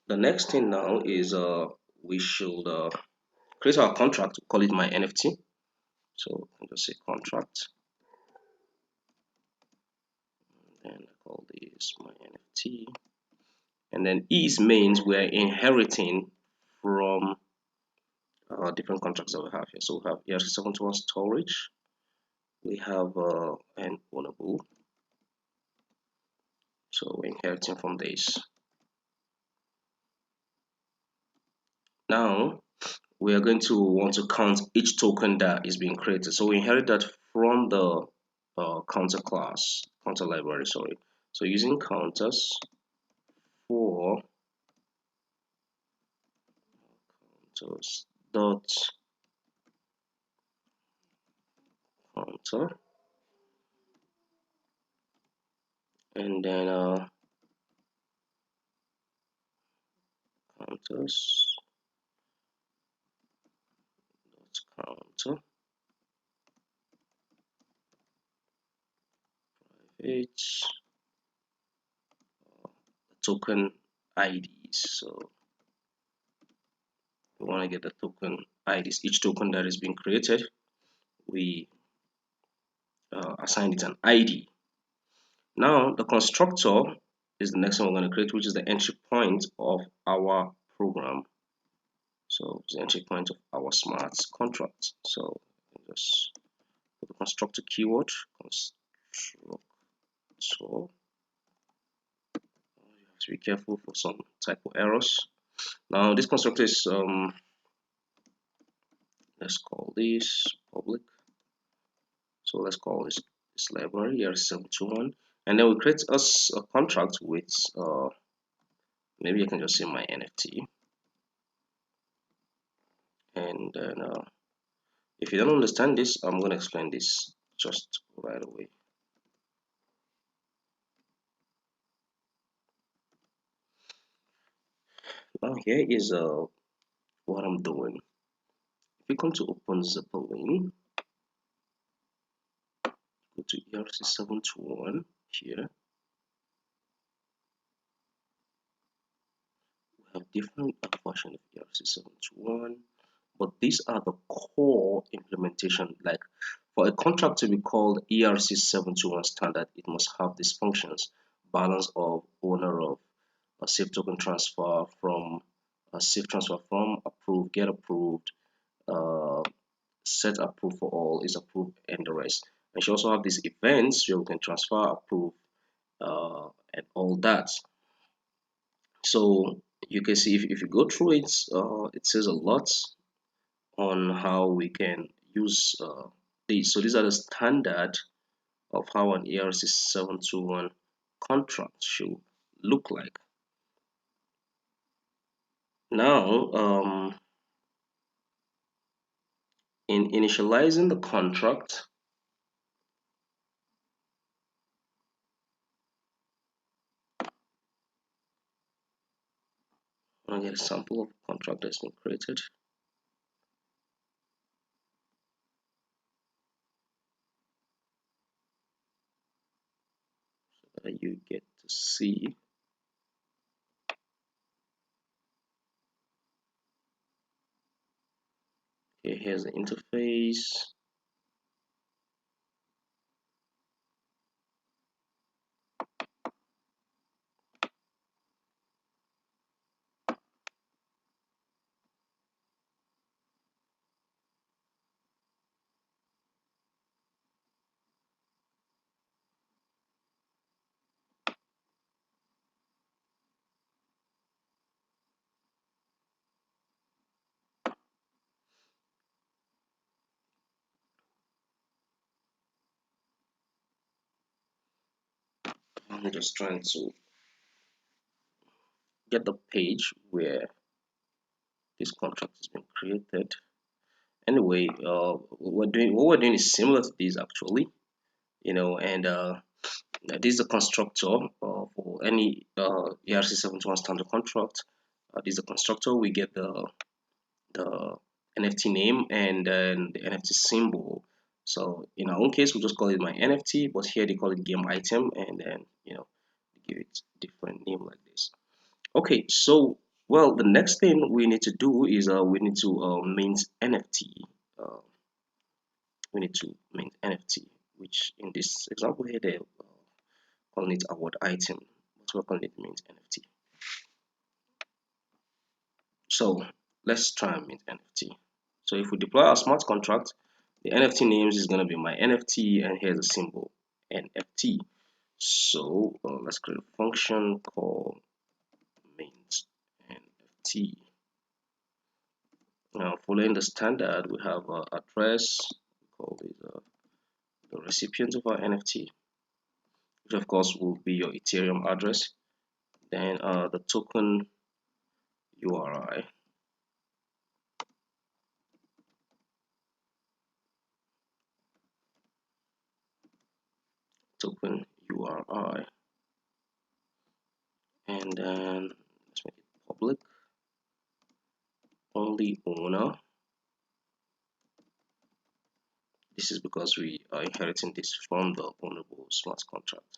the next thing now is we should create our contract. Call it my NFT. So I can just say contract, and I call this my NFT. And then is means we're inheriting from different contracts that we have here. So we have ERC 721 storage. We have an ownable. So we're inheriting from this. Now we are going to want to count each token that is being created. So we inherit that from the counter class, counter library, sorry. So using counters for counters dot counter, and then counters counter private token IDs. So we want to get the token IDs. Each token that is being created, we assign it an ID. Now the constructor is the next one we're going to create, which is the entry point of our program. So it's the entry point of our smart contract. So just put the constructor keyword, constructor. You have to be careful for some typo errors. Now this constructor is let's call this public. So let's call this library ERC721, and then we create us a contract with maybe I can just say my NFT, and then if you don't understand this, I'm going to explain this just right away. Now here is what I'm doing. If you come to open Zeppelin, go to ERC721 here. We have different versions of ERC721, but these are the core implementation. Like for a contract to be called ERC721 standard, it must have these functions: balance of, owner of, a safe token transfer from, a safe transfer from, approved, get approved, uh, set approved for all, is approved, and the rest. And you also have these events where we can transfer, approve, and all that. So you can see if you go through it, it says a lot on how we can use these. So these are the standard of how an ERC721 contract should look like. Now, in initializing the contract, I'm going to get a sample of contract that's been created. So that you get to see. Okay, here's the interface. I'm just trying to get the page where this contract has been created. Anyway, what we're doing is similar to this actually, and this is a constructor for any ERC721 standard contract. This is a constructor. We get the NFT name and then the NFT symbol. So in our own case, we just call it my NFT, but here they call it game item, and then give it different name like this. Okay, so well, the next thing we need to do is we need to mint NFT. Uh, we need to mint NFT, which in this example here they're calling it award item, but we're calling it mint NFT. So let's try and mint NFT. So if we deploy our smart contract, the NFT names is going to be my NFT, and here's a symbol NFT. So let's create a function called mint NFT. Now, following the standard, we have address, we call it the recipient of our NFT, which of course will be your Ethereum address. Then the token URI, token URI. and then let's make it public. Only owner. This is because we are inheriting this from the ownable smart contract.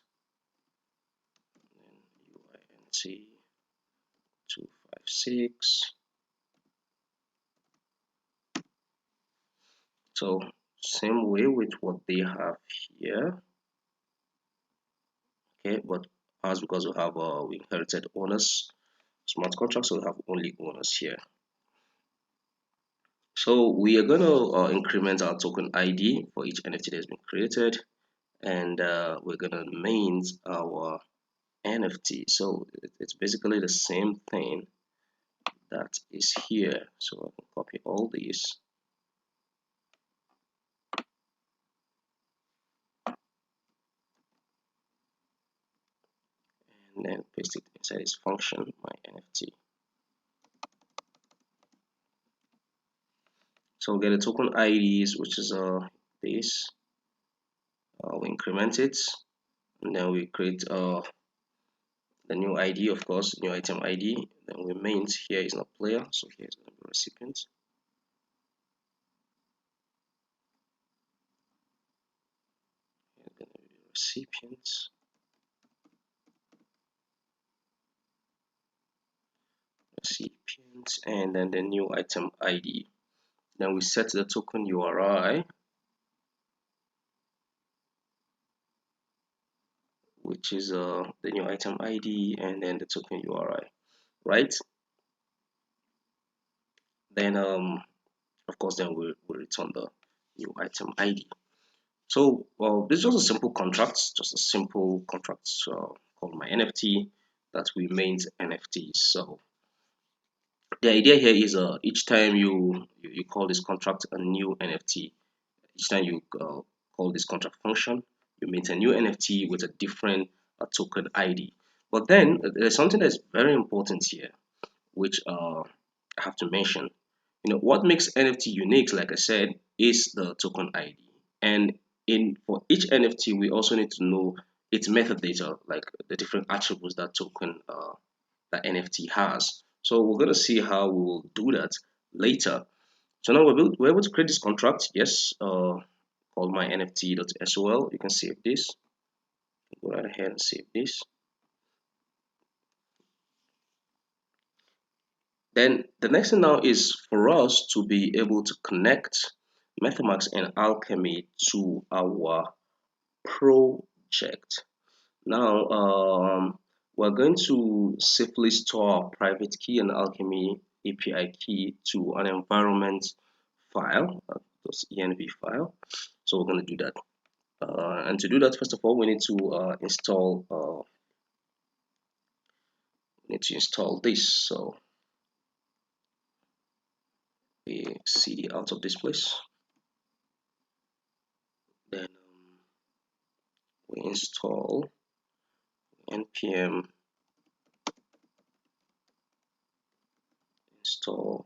And then UINT 256. So same way with what they have here. Okay, but as because we have we inherited owners smart contract, so we have only owners here. So we are going to increment our token ID for each NFT that has been created, and we're going to mint our NFT. So it's basically the same thing that is here. So I can copy all these and then paste it inside this function, my NFT. So we'll get a token IDs, which is this. We increment it, and then we create the new ID, of course, new item ID. Then we mint here is not player, so here is going to be recipient. Here going to be recipients. Recipients, and then the new item ID. Then we set the token URI, which is the new item ID, and then the token URI, right? Then of course then we'll return the new item ID. So this is just a simple contract, just a simple contract called my NFT that we mint NFTs. So the idea here is each time you call this contract a new NFT, each time you call this contract function, you mint a new NFT with a different token ID. But then there's something that's very important here, which I have to mention. You know what makes NFT unique, like I said, is the token ID. And in for each NFT, we also need to know its metadata, like the different attributes that token that NFT has. So we're going to see how we will do that later. So now we're able to create this contract. Yes, called my NFT.sol. You can save this. Go right ahead and save this. Then the next thing now is for us to be able to connect MetaMask and Alchemy to our project. Now we're going to safely store our private key and Alchemy API key to an environment file, this env file. So we're going to do that. And to do that, first of all, we need to install this. So we cd out of this place. Then we install npm install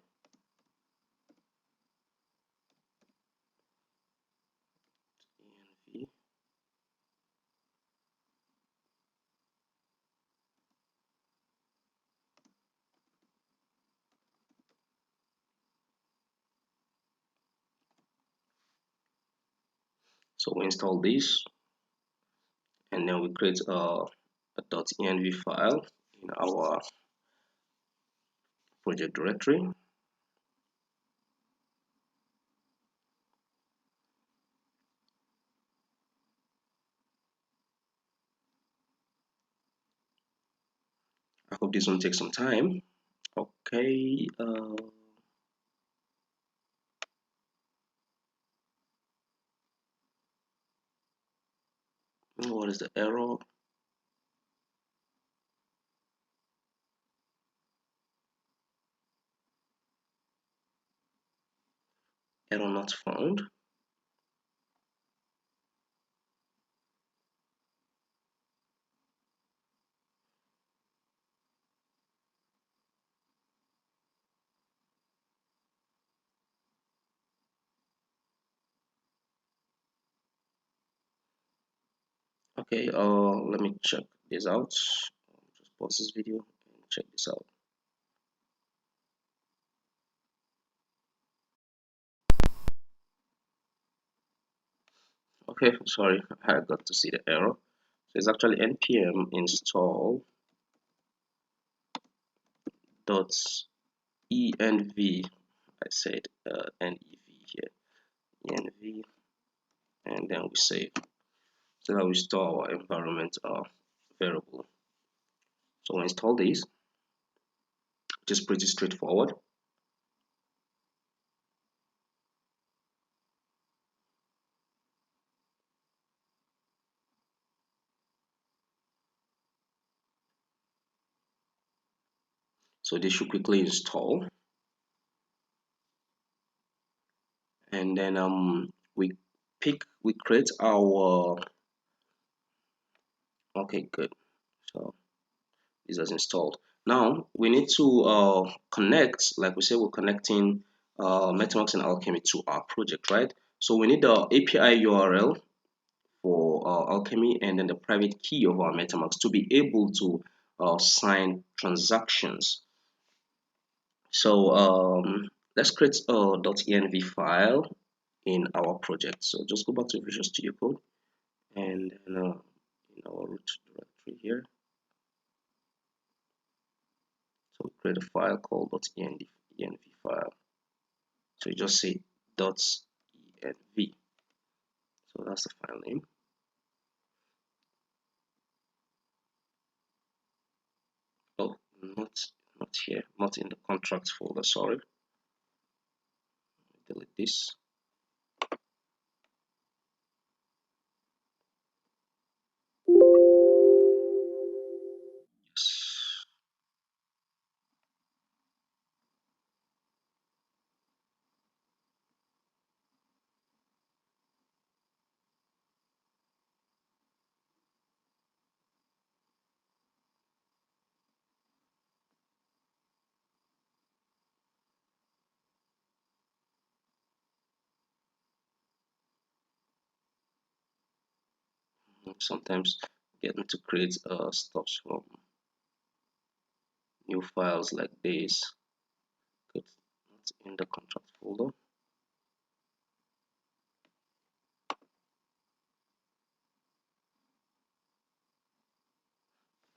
env. So we install this, and then we create a .env file in our project directory. I hope this won't take some time. Okay. What is the error? Error not found. Okay. Let me check this out. Just pause this video and check this out. Okay, sorry, I got to see the error. So it's actually npm install dot env. I said nev here, env, and then we save. So that we store our environment variable. So we'll install this, which is pretty straightforward. So this should quickly install, and then we create our, okay, good. So this is installed. Now we need to connect, like we said, we're connecting MetaMask and Alchemy to our project, right? So we need the API URL for Alchemy and then the private key of our MetaMask to be able to sign transactions. So let's create a .env file in our project. So just go back to Visual Studio Code and then in our root directory here. So create a file called .env file. So you just say .env. So that's the file name. Oh, not here, not in the contract folder, sorry. Delete this. Yes. Sometimes getting to create stuff from new files like this. Good. That's in the contract folder.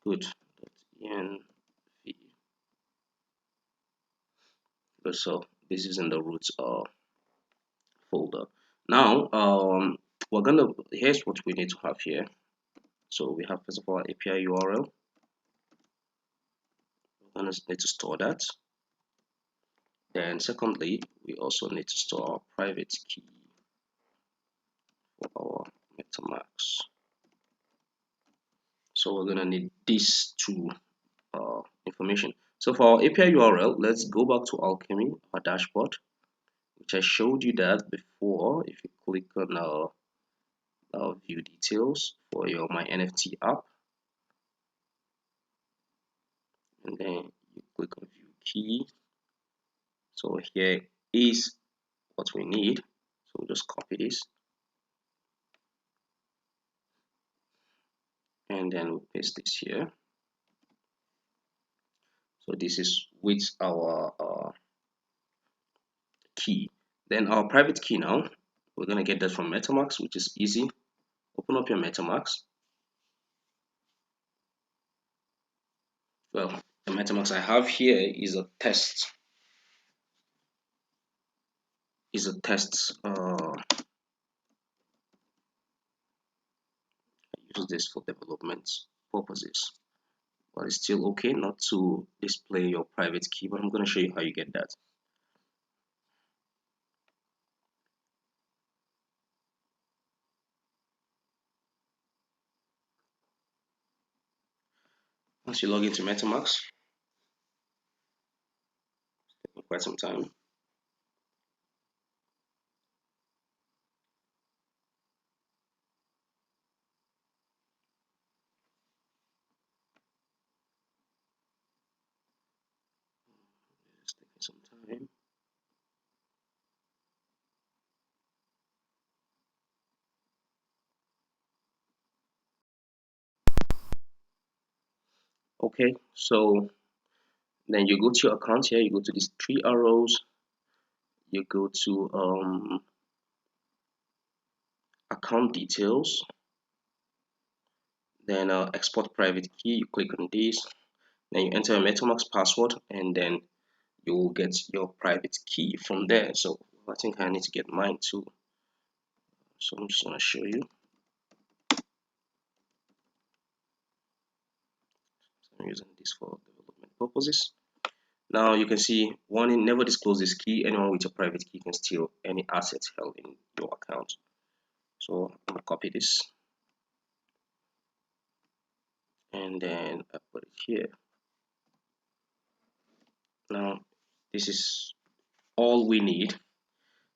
Good. .env. Good. So this is in the root folder. Now here's what we need to have here. So we have, first of all, API URL. We're gonna need to store that. Then secondly, we also need to store our private key for our MetaMask. So we're gonna need these two information. So for our API URL, let's go back to Alchemy, our dashboard, which I showed you that before. If you click on our view details for your My NFT app, and then you click on view key. So here is what we need. So we'll just copy this and then we'll paste this here. So this is with our key. Then our private key now, we're gonna get that from MetaMask, which is easy. Open up your MetaMask. Well, the MetaMask I have here is a test. I use this for development purposes, but it's still okay not to display your private key. But I'm going to show you how you get that. Once you log into MetaMask, for quite some time. It's taking some time. Okay, so then you go to your account here, you go to these three arrows, you go to account details, then export private key, you click on this, then you enter your MetaMask password, and then you will get your private key from there. So I think I need to get mine too, so I'm just going to show you. I'm using this for development purposes. Now you can see, warning, never disclose this key. Anyone with a private key can steal any assets held in your account. So I'm going to copy this, and then I put it here. Now this is all we need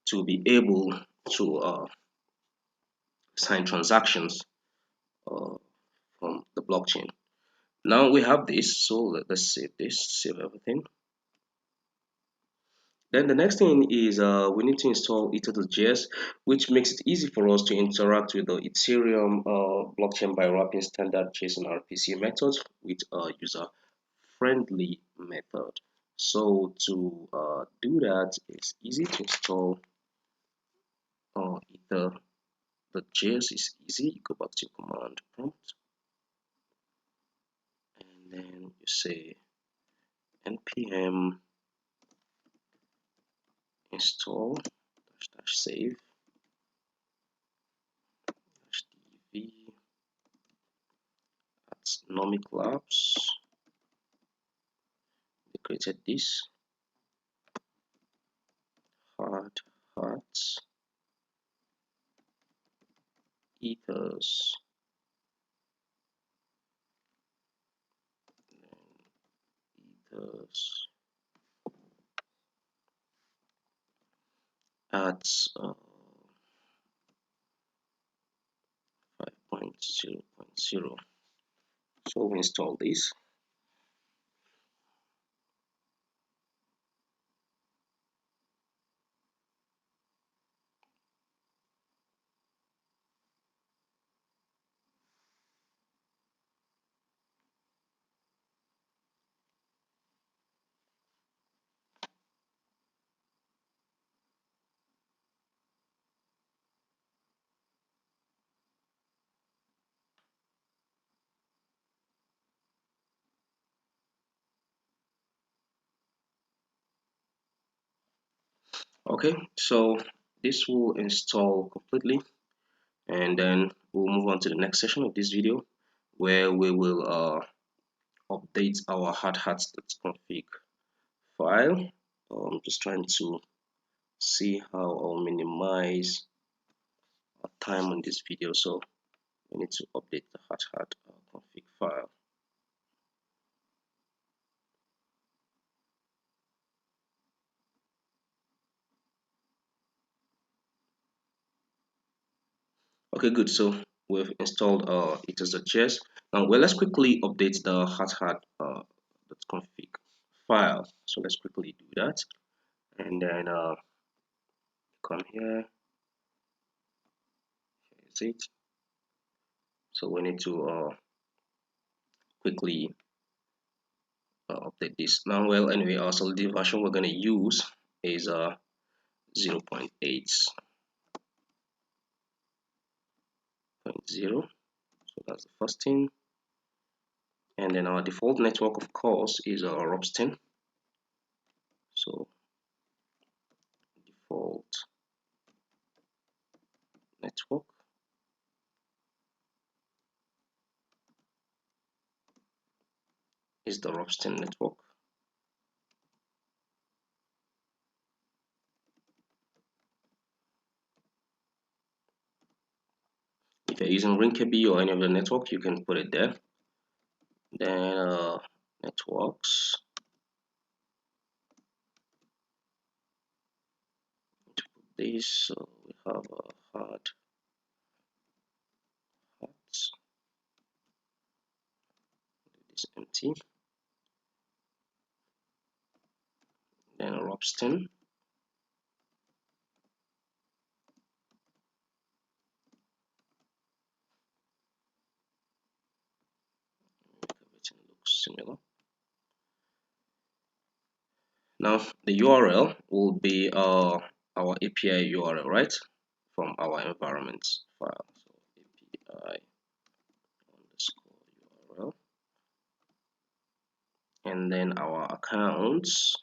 to be able to sign transactions from the blockchain. Now we have this, so let's save this, save everything. Then the next thing is we need to install ether.js, which makes it easy for us to interact with the Ethereum blockchain by wrapping standard JSON RPC methods with a user-friendly method. So to do that, it's easy to install ether.js. Is easy. You go back to command prompt, and then you say npm install --save -dv at Nomic Labs. We created this hard hats ethers ethers at 5.0.0. So we install this. Okay, so this will install completely, and then we'll move on to the next session of this video, where we will update our hardhats.config file. I'm just trying to see how I'll minimize our time on this video. So we need to update the hardhat config file. Okay, good. So we've installed ether.js. Now, well, let's quickly update the hardhat.config file. So let's quickly do that, and then come here. Here's it. So we need to quickly update this. Now, well, anyway, our solidity version we're going to use is 0.8.0. So that's the first thing. And then our default network, of course, is Robston. So default network is the Robston network. If you're using Rinkeby or any other network, you can put it there. Then networks. To put this, so we have a hats. This empty. Then Robston. Everything looks similar. Now the URL will be our API URL, right, from our environment file. So API underscore URL, and then our accounts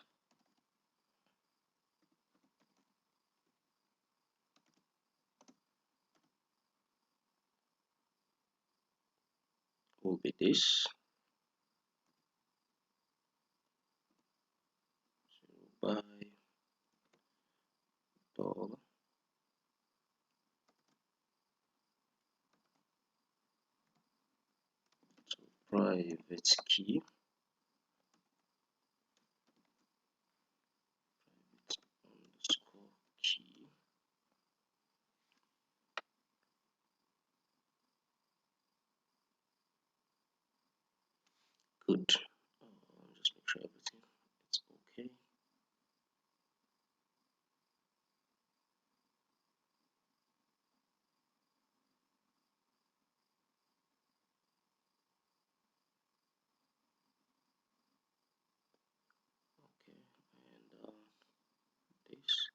will be this by dollar private key underscore key. Good. Just make sure everything is okay. Okay, and this.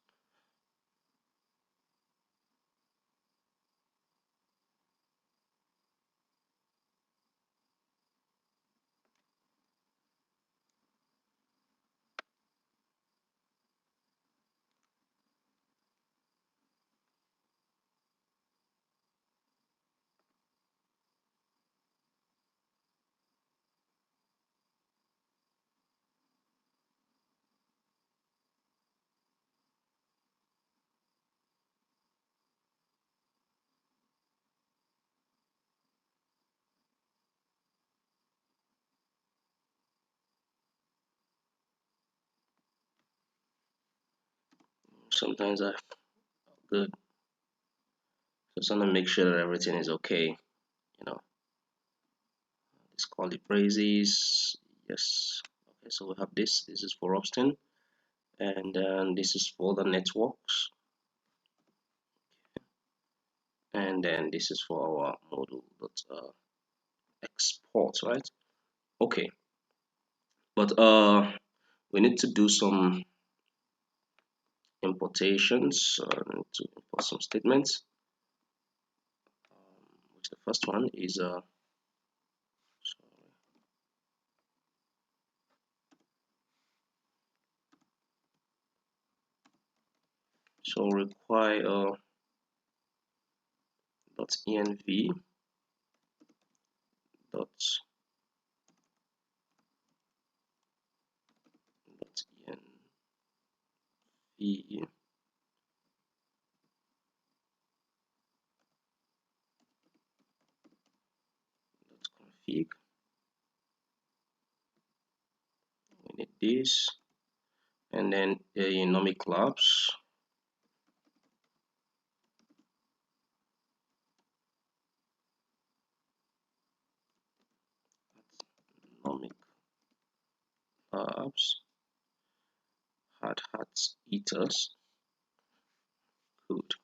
Sometimes I good. Just want to make sure that everything is okay. You know, let's call it praises. Yes. Okay, so we have this. This is for Austin, and then this is for the networks, and then this is for our module export, right? Okay, but we need to do some importations. Need to import some statements. Which the first one is so require .env dot env config. We need this, and then nomic labs. Nomic labs hard hats eaters. Good.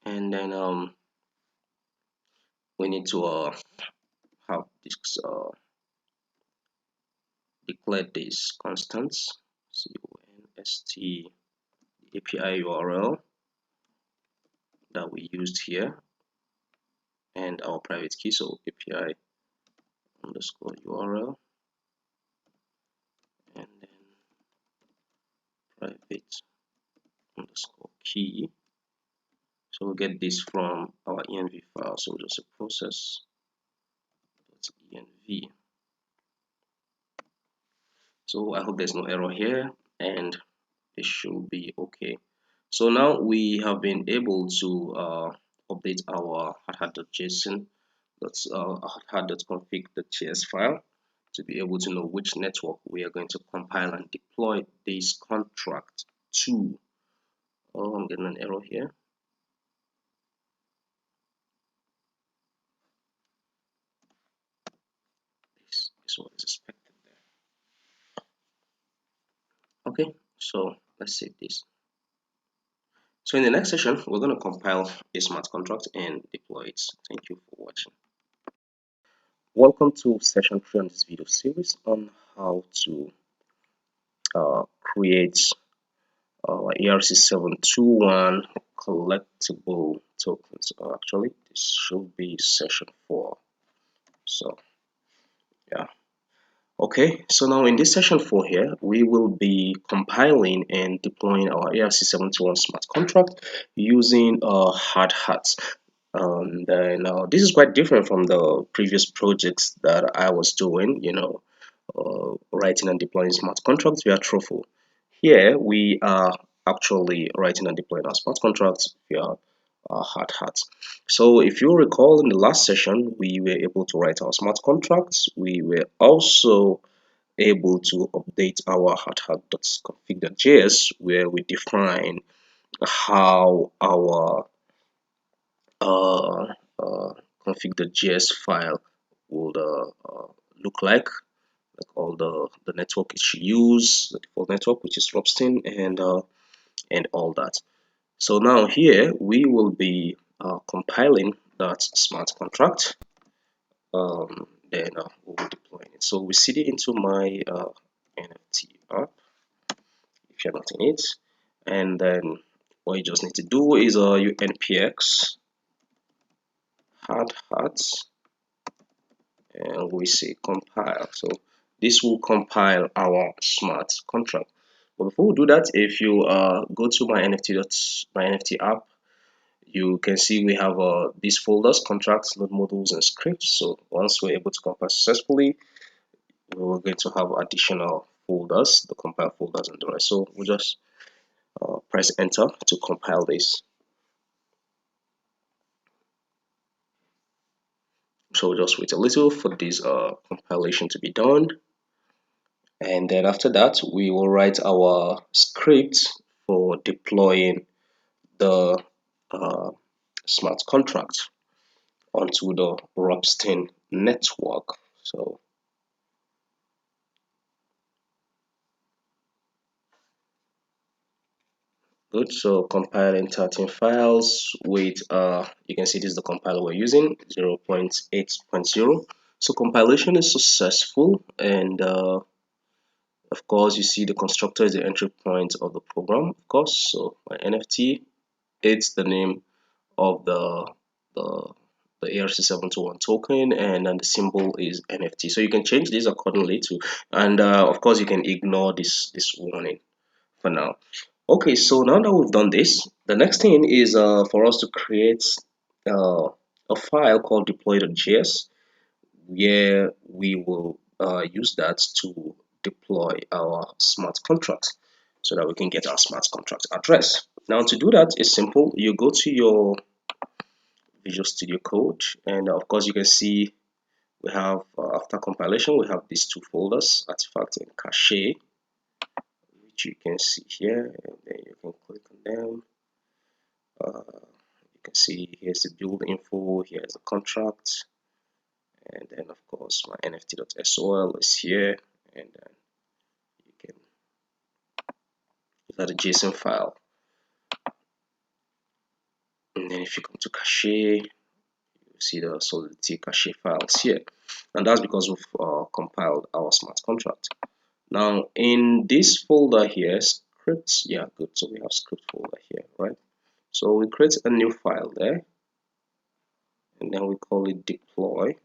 And then we need to have this declare these constants, const API URL that we used here, and our private key. So API underscore URL, and then private underscore key. So we'll get this from our env file. So just a process.env. So I hope there's no error here, and it should be okay. So now we have been able to update our hardhat.json, that's hardhat.config.js file, to be able to know which network we are going to compile and deploy this contract to. Oh, I'm getting an error here. This is what is expected there. Okay, so let's save this. So in the next session, we're going to compile a smart contract and deploy it. Thank you for watching. Welcome to session 3 on this video series on how to create ERC 721 collectible tokens. Actually, this should be session 4. So yeah. Okay, so now in this session 4 here, we will be compiling and deploying our ERC 721 smart contract using hard hats. Then this is quite different from the previous projects that I was doing, writing and deploying smart contracts via Truffle. Here we are actually writing and deploying our smart contracts via hard hats. So if you recall in the last session, we were able to write our smart contracts. We were also able to update our hardhat.config.js where we define how our uh, uh, config.js file would look like all the network it should use, the default network, which is Robstin, and all that. So now here we will be compiling that smart contract. Then we'll be deploying it. So we cd into my NFT app if you're not in it, and then what you just need to do is you npx hard hats and we say compile. So this will compile our smart contract. But before we do that, if you go to my NFT app, you can see we have these folders: contracts, node modules, and scripts. So once we're able to compile successfully, we're going to have additional folders, the compile folders and the rest. So we'll just press enter to compile this. So we'll just wait a little for this compilation to be done. And then after that, we will write our script for deploying the uh, smart contract onto the Robstin network. So good. So compiling 13 files with you can see this is the compiler we're using 0.8.0. So compilation is successful, and of course you see the constructor is the entry point of the program, of course. So my NFT, it's the name of the the ERC721 token, and then the symbol is NFT. So you can change this accordingly to, and of course you can ignore this warning for now. Okay, so now that we've done this, the next thing is for us to create a file called deploy.js, where we will use that to deploy our smart contract so that we can get our smart contract address. Now to do that is simple. You go to your Visual Studio Code, and of course you can see we have after compilation we have these two folders, artifact and cache, which you can see here, and then you can click on them. You can see here's the build info, here's the contract, and then of course my nft.sol is here, and then you can look at the JSON file. And then if you come to cache, you see the Solidity cache files here, and that's because we've compiled our smart contract. Now in this folder here, scripts, yeah, good. So we have script folder here, right? So we create a new file there, and then we call it deploy.js.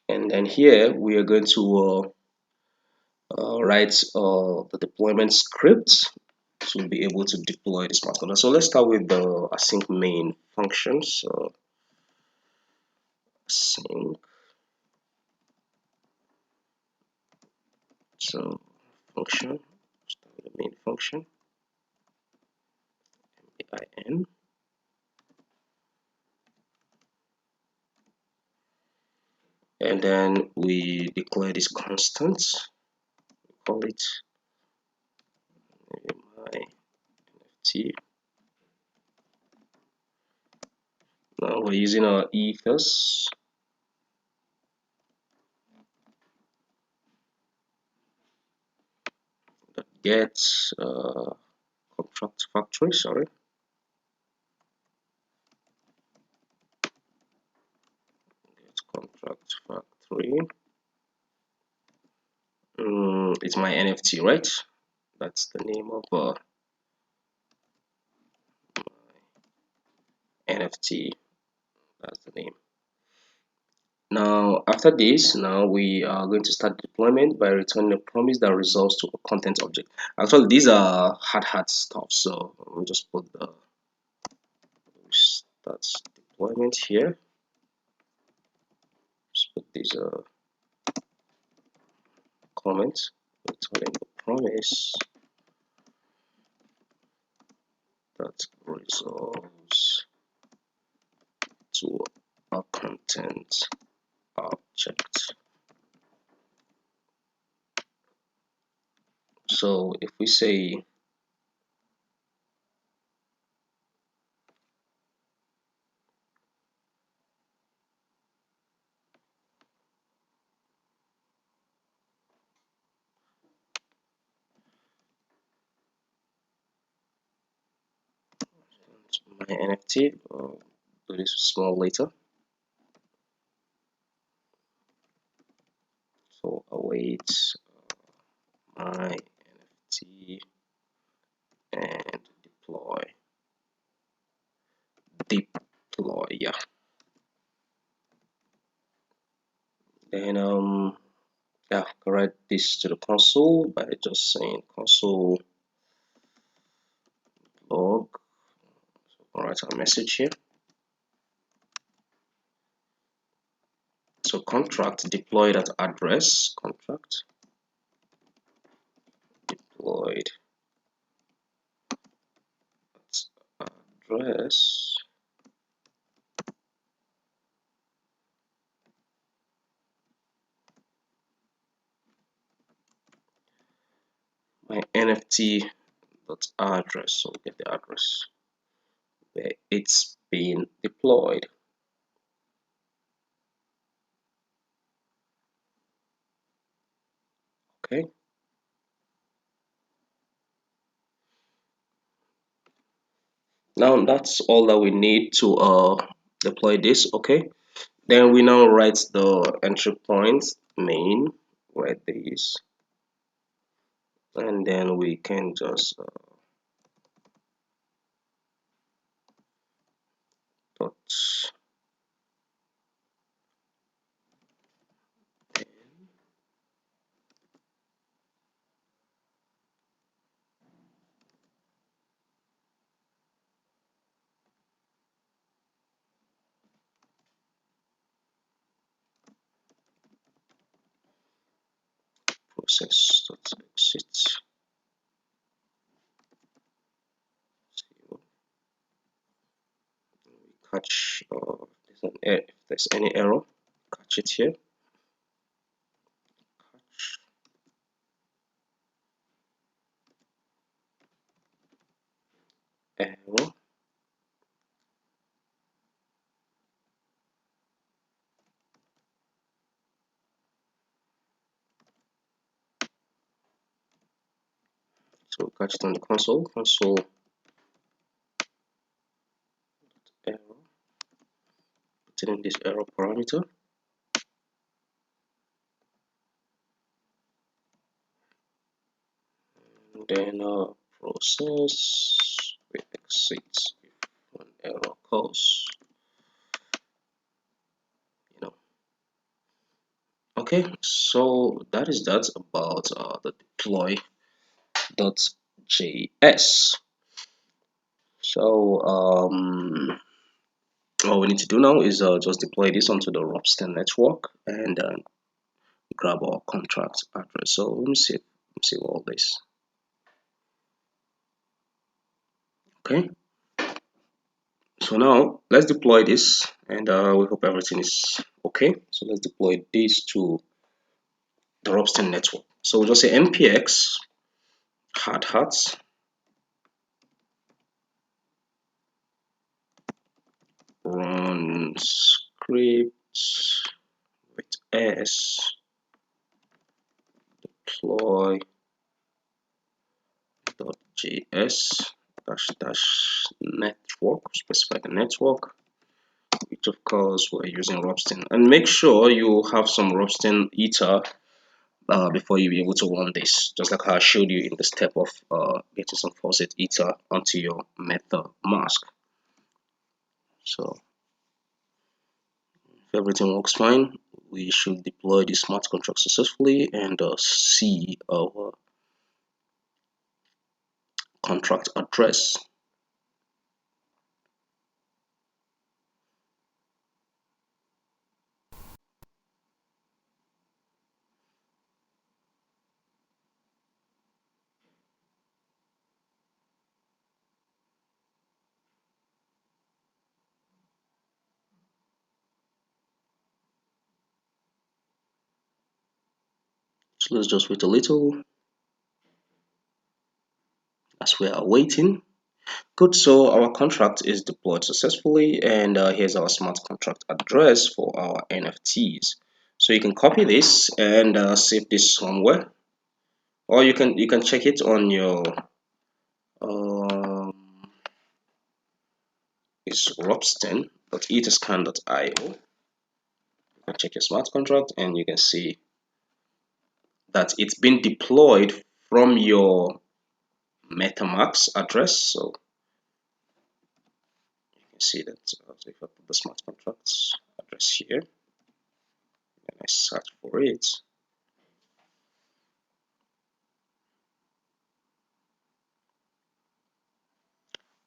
And then here we are going to write the deployment script to be able to deploy the smart contract. So let's start with the async main function. So async, so function, start with the main function, main, and then we declare this constant. We call it my NFT. Now we're using our ethers. get contract factory, sorry. Get contract factory. It's my NFT, right? That's the name of NFT. That's the name. Now, after this, now we are going to start deployment by returning a promise that resolves to a content object. Actually, these are hard stuff, so we'll just put the start deployment here. Just put these comments returning a promise that resolves to a content object. So if we say my NFT, do this small later. So await my NFT and deploy, yeah. Then yeah, correct this to the console by just saying console log. So write a message here. So contract deployed at address, contract deployed at address my NFT dot address. So get the address where it's being deployed. Okay. Now that's all that we need to deploy this. Okay. Then we now write the entry points main, write these, and then we can just dot process dot exit. Catch if there's any error, catch it here. Catch error. So catch it on the console. Console error. Put in this error parameter. And then process we exit if an error occurs. You know. Okay, so that is that about the deploy.js. So all we need to do now is just deploy this onto the Ropsten network and grab our contract address. So let me see all this. Okay, so now let's deploy this, and we hope everything is okay. So let's deploy this to the Ropsten network. So we'll just say npx hat run script with s deploy .js dash network, specify the network, which of course we're using Robston, and make sure you have some Robston ether before you be able to run this, just like how I showed you in the step of getting some faucet ether onto your method mask. So if everything works fine, we should deploy the smart contract successfully and see our contract address. So let's just wait a little as we are waiting. Good, so our contract is deployed successfully, and here's our smart contract address for our NFTs. So you can copy this and save this somewhere, or you can check it on your um, it's robston.etherscan.io. You can check your smart contract, and you can see that it's been deployed from your MetaMask address. So you can see that. So if I put the smart contracts address here and I search for it,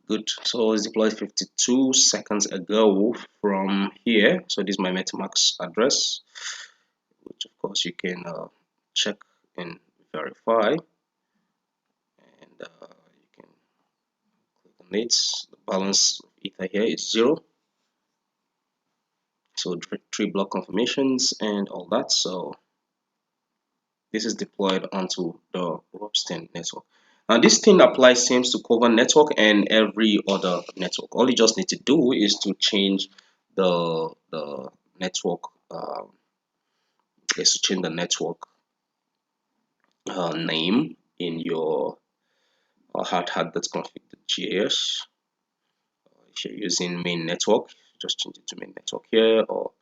good. So it's deployed 52 seconds ago from here. So this is my MetaMask address, which of course you can check and verify, and you can click on it. The balance of ether here is 0. So 3 block confirmations and all that. So this is deployed onto the Robston network. Now this thing applies seems to cover network and every other network. All you just need to do is to change the network is to change the network name in your hard.config.js. If you're using main network, just change it to main network here, or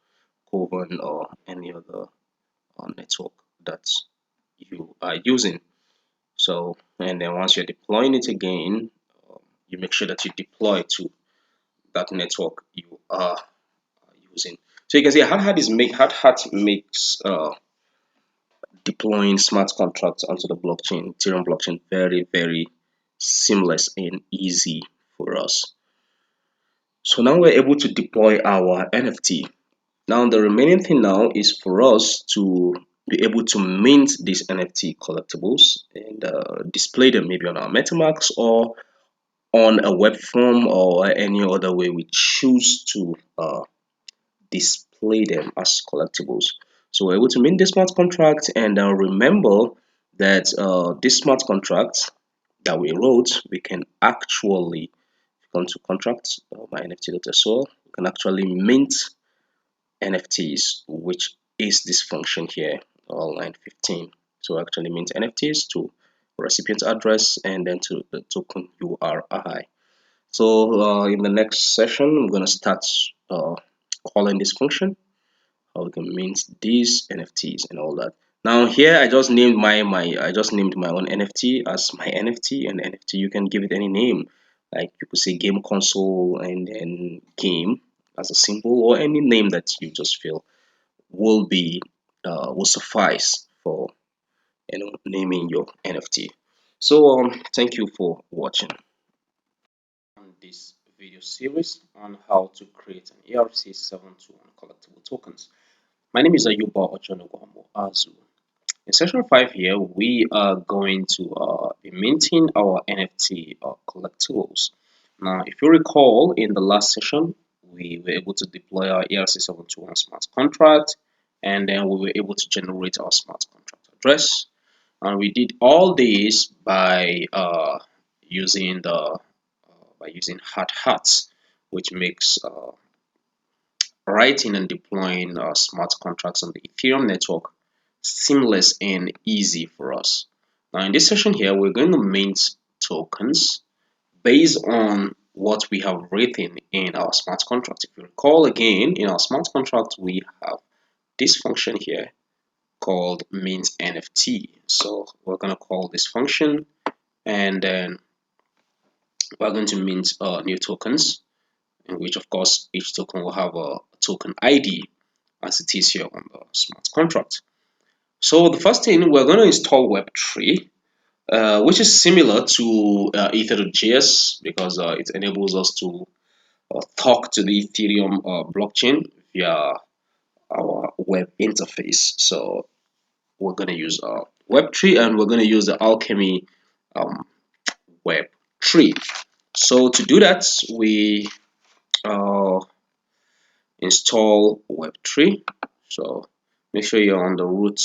Coven, or any other network that you are using. So, and then once you're deploying it again, you make sure that you deploy to that network you are using. So you can see hard hat makes deploying smart contracts onto the blockchain, Ethereum blockchain, very seamless and easy for us. So now we're able to deploy our NFT. Now the remaining thing now is for us to be able to mint these NFT collectibles and display them maybe on our MetaMask or on a web form or any other way we choose to display them as collectibles. So we're able to mint this smart contract, and remember that this smart contract that we wrote, we can actually come to contract by nft.sol, we can actually mint NFTs, which is this function here, line 15. So actually mint NFTs to recipient address and then to the token URI. So in the next session, I'm going to start calling this function, how we can mint these NFTs and all that. Now here I just named my own NFT as my NFT, and NFT you can give it any name, like you could say game console and then game as a symbol, or any name that you just feel will be will suffice for naming your NFT. So thank you for watching on this video series on how to create an ERC 721 collectible tokens. My name is Ayuba Ochonoguamo Azu. In session 5 here, we are going to be minting our NFT collectibles. Now, if you recall, in the last session, we were able to deploy our ERC721 smart contract, and then we were able to generate our smart contract address. And we did all this by using hard hats, which makes writing and deploying smart contracts on the Ethereum network seamless and easy for us. Now in this session here, we're going to mint tokens based on what we have written in our smart contract. If you recall again, in our smart contract, we have this function here called mint NFT. So we're going to call this function, and then we're going to mint new tokens, in which of course each token will have a token ID as it is here on the smart contract. So the first thing, we're going to install Web3, which is similar to Ether.js because it enables us to talk to the Ethereum blockchain via our web interface. So we're going to use Web3, and we're going to use the Alchemy um, Web3. So to do that, we uh, install Web3. So make sure you're on the root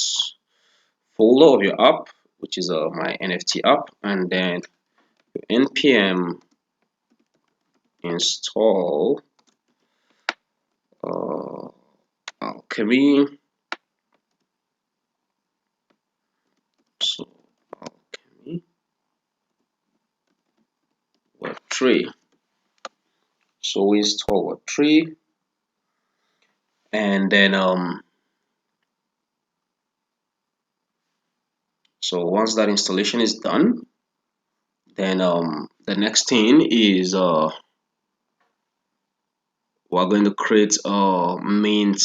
folder of your app, which is my NFT app, and then npm install Alchemy. So Alchemy Web3. So we install Web3, and then so once that installation is done, then the next thing is we're going to create a mint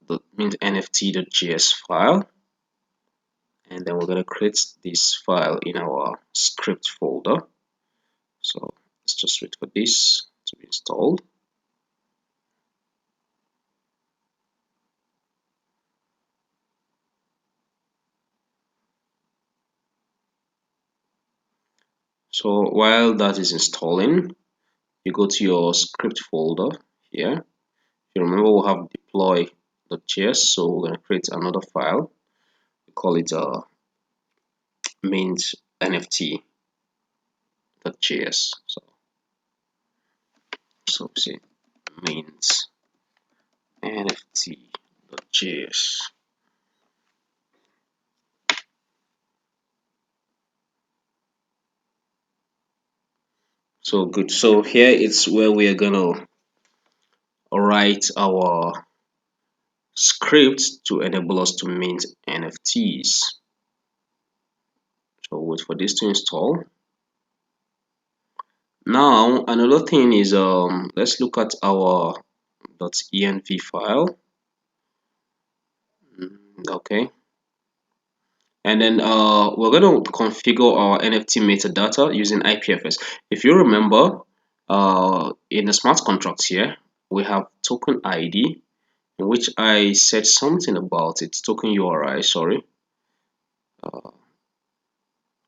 nft.js file, and then we're going to create this file in our script folder. So let's just wait for this to be installed. So while that is installing, you go to your script folder here. You remember we have deploy.js, so we're going to create another file. We call it mint nft.js. So we say mint nft.js. So good. So here it's where we are gonna write our script to enable us to mint NFTs. So wait for this to install. Now another thing is let's look at our .env file. Okay, and then we're going to configure our NFT metadata using IPFS. If you remember, in the smart contracts here we have token ID, in which I said something about it, token URI, sorry,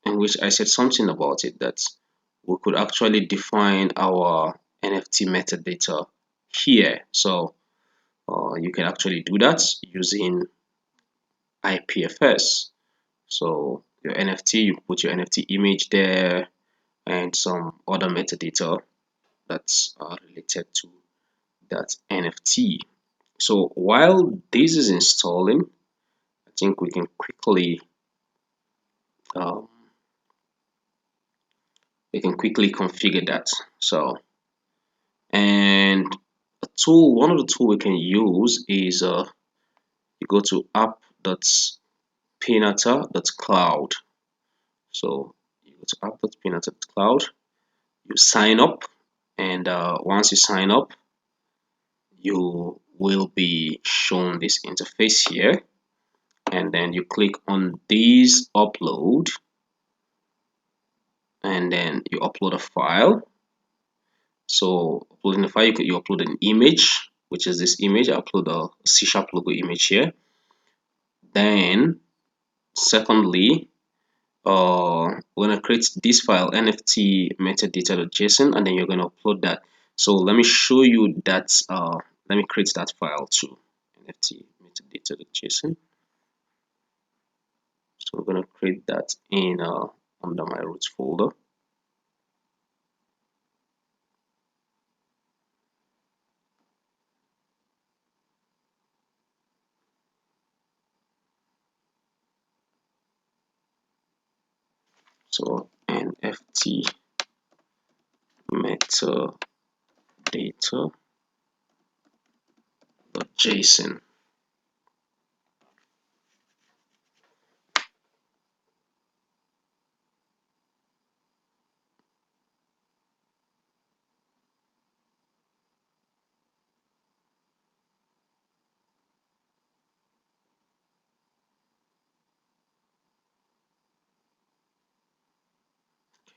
in which I said something about it that we could actually define our NFT metadata here. So you can actually do that using IPFS. So your NFT, you put your NFT image there and some other metadata that's related to that NFT. So while this is installing, I think we can quickly um, configure that. So, and one of the tool we can use is you go to app.pinata.cloud. So you go to app.pinata.cloud, you sign up, and once you sign up, you will be shown this interface here, and then you click on this upload, and then you upload a file. So uploading the file, you upload an image, which is this image. I upload a C# logo image here. Then secondly, we're gonna create this file nft metadata.json, and then you're gonna upload that. So let me show you that. Let me create that file too, nft metadata.json. So we're gonna create that in under my root folder. So nft NFT metadata.json.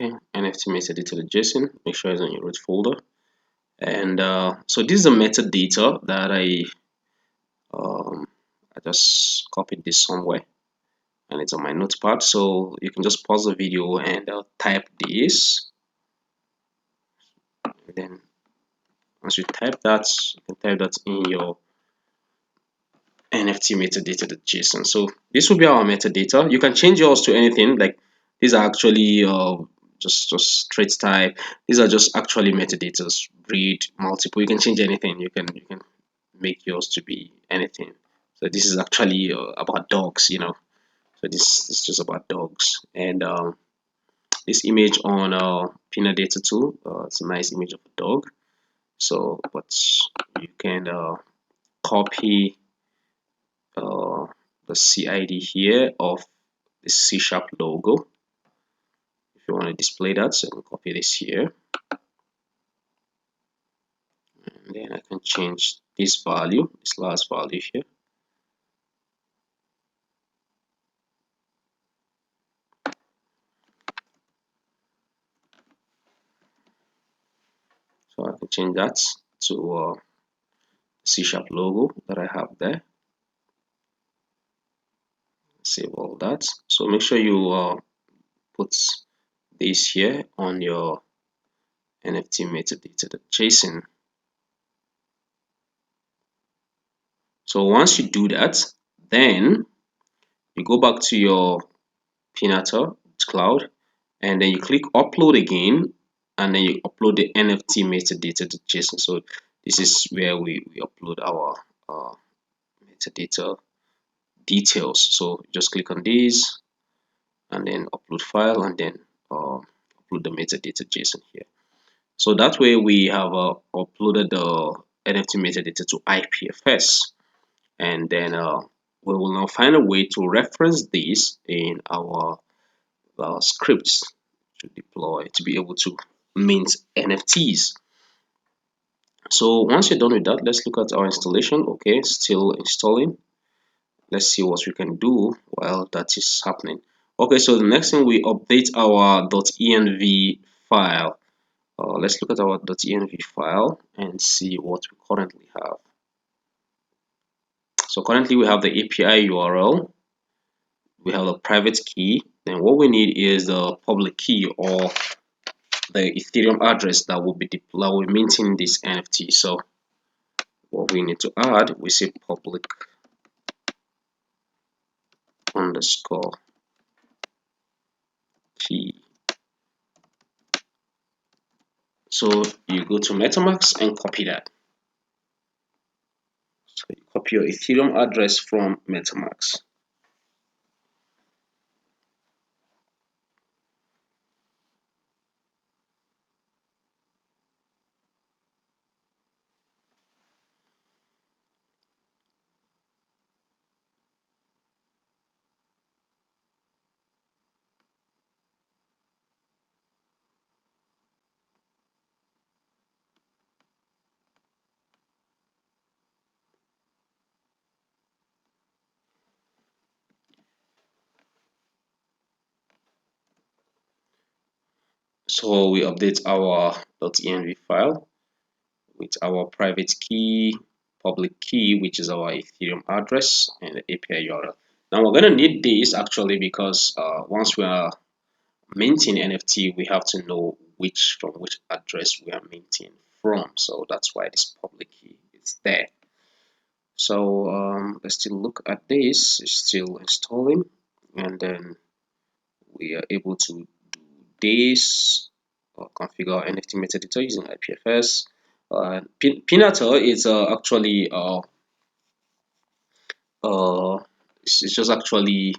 Okay, NFT metadata.json. Make sure it's on your root folder. And so this is the metadata that I just copied this somewhere, and it's on my notepad. So you can just pause the video and type this, and then once you type that, you can type that in your NFT metadata.json. So this will be our metadata. You can change yours to anything. Like these are actually just straight type. These are just actually metadatas. Breed, multiple. You can change anything. You can make yours to be anything. So this is actually about dogs. So this is just about dogs. And this image on peanut data tool. It's a nice image of a dog. So but you can copy the CID here of the C# logo if you want to display that. So I can copy this here, and then I can change this value, this last value here. So I can change that to C# logo that I have there. Save all that. So make sure you put this here on your NFT metadata.json. So once you do that, then you go back to your Pinata cloud, and then you click upload again, and then you upload the NFT metadata.json. So this is where we upload our metadata details. So just click on these and then upload file, and then upload the metadata.json here. So that way we have uploaded the NFT metadata to IPFS, and then we will now find a way to reference this in our scripts to deploy to be able to mint NFTs. So once you're done with that, let's look at our installation. Okay, still installing. Let's see what we can do while that is happening. Okay, so the next thing, we update our .env file. Let's look at our .env file and see what we currently have. So currently we have the API URL, we have a private key, then what we need is the public key, or the Ethereum address that will be minting this NFT. So what we need to add, we say public underscore key. So you go to MetaMask and copy that. So you copy your Ethereum address from MetaMask. So we update our .env file with our private key, public key, which is our Ethereum address, and the API URL. Now we're going to need this actually because once we are minting NFT, we have to know from which address we are minting from. So that's why this public key is there. So let's still look at this. It's still installing, and then we are able to do this, configure NFT metadata using IPFS. Pinata is actually it's just actually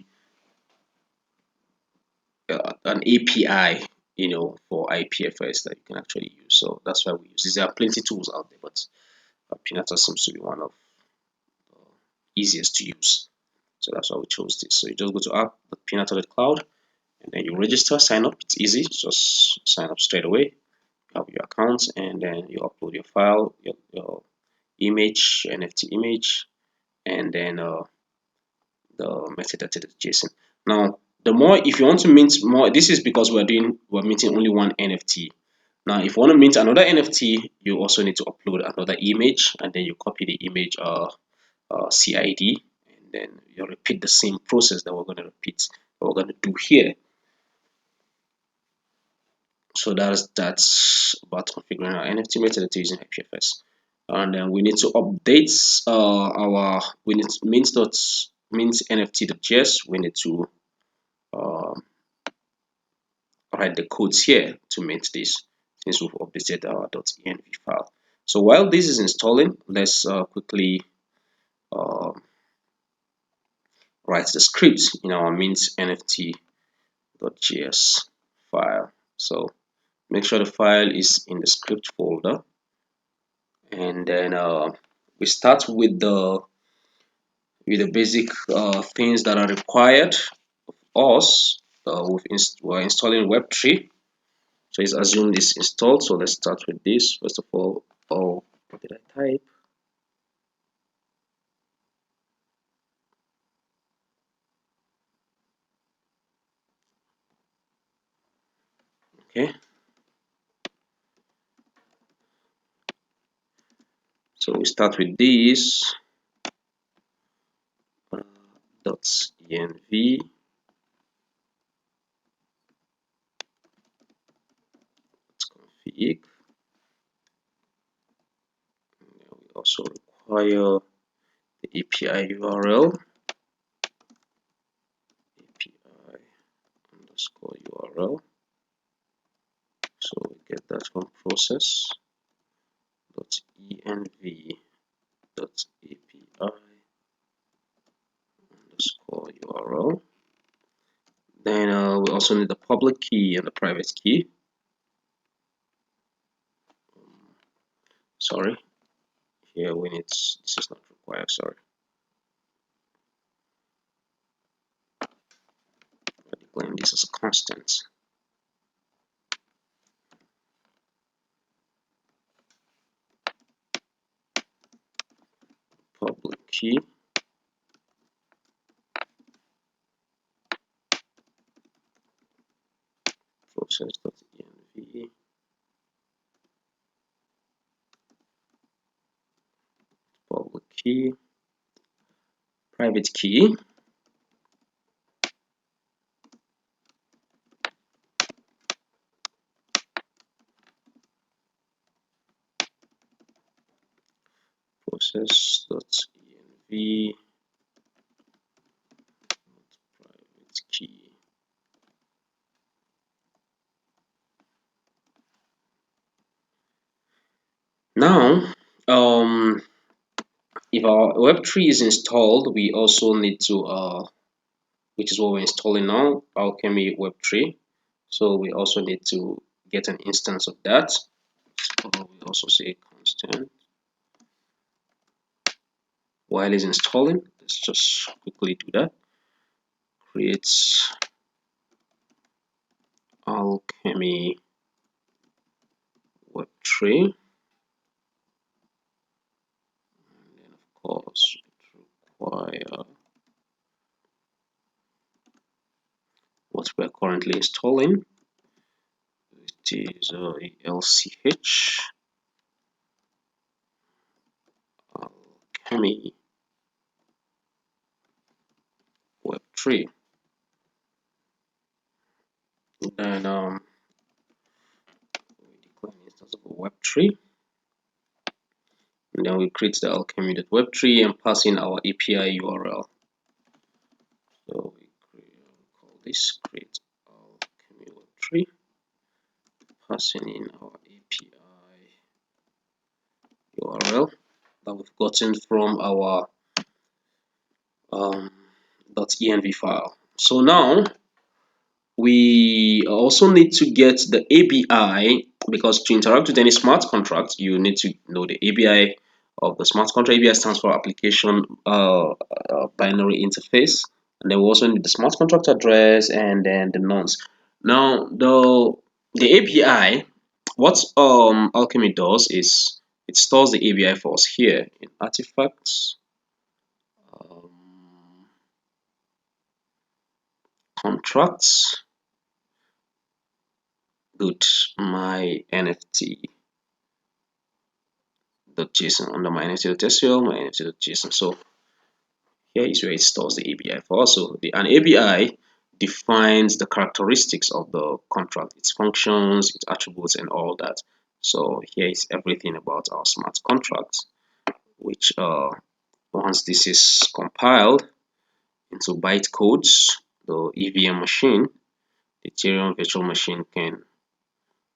an API for IPFS that you can actually use. So that's why we use this. There are plenty of tools out there, but Pinata seems to be one of the easiest to use. So that's why we chose this. So you just go to app.pinata.cloud and then you register, sign up. It's easy. Just sign up straight away. You have your account and then you upload your file, your image, NFT image, and then the metadata.json. Now, the more if you want to mint more, this is because we're minting only one NFT. Now, if you want to mint another NFT, you also need to upload another image, and then you copy the image CID, and then you repeat the same process that we're going to repeat. What we're going to do here. So that's about configuring our NFT metadata using IPFS, and then we need to update we need mint NFT.js. We need to write the codes here to mint this since we've updated our .env file. So while this is installing, let's quickly write the script in our mint nft.js file. So make sure the file is in the script folder, and then we start with the basic things that are required of us. We're installing Web3. So it's assumed it's installed. So let's start with this. First of all, what did I type? Okay. So we start with this .env. Let's config. We also require the API URL. API underscore URL. So we get that from process .env .api underscore URL. Then we also need the public key and the private key. Sorry, here we need, this is not required, sorry. We're declaring this as a constant. Public key. Process.env. Public key. Private key. Process.env. Private key. Now, if our Web3 is installed, we also need to, which is what we're installing now, Alchemy Web3. So we also need to get an instance of that. We also say constant while it's installing. Let's just quickly do that. Create Alchemy Web3. And then of course it requires what we're currently installing. It is LCH Alchemy Web3. And we declare an instance of a Web3. And then we create the alchemy.web3 and pass in our API URL. So we call this create alchemy web3, passing in our API URL that we've gotten from our .env file. So now we also need to get the ABI, because to interact with any smart contract, you need to know the ABI of the smart contract. ABI stands for application binary interface. And then we also need the smart contract address and then the nonce. Now the API, what Alchemy does is it stores the ABI for us here in artifacts, contracts, good, my NFT .json under my NFT.sql, my NFT.json. So here is where it stores the ABI for us. So an ABI defines the characteristics of the contract, its functions, its attributes, and all that. So here is everything about our smart contracts, which once this is compiled into bytecodes, the EVM machine, the Ethereum virtual machine, can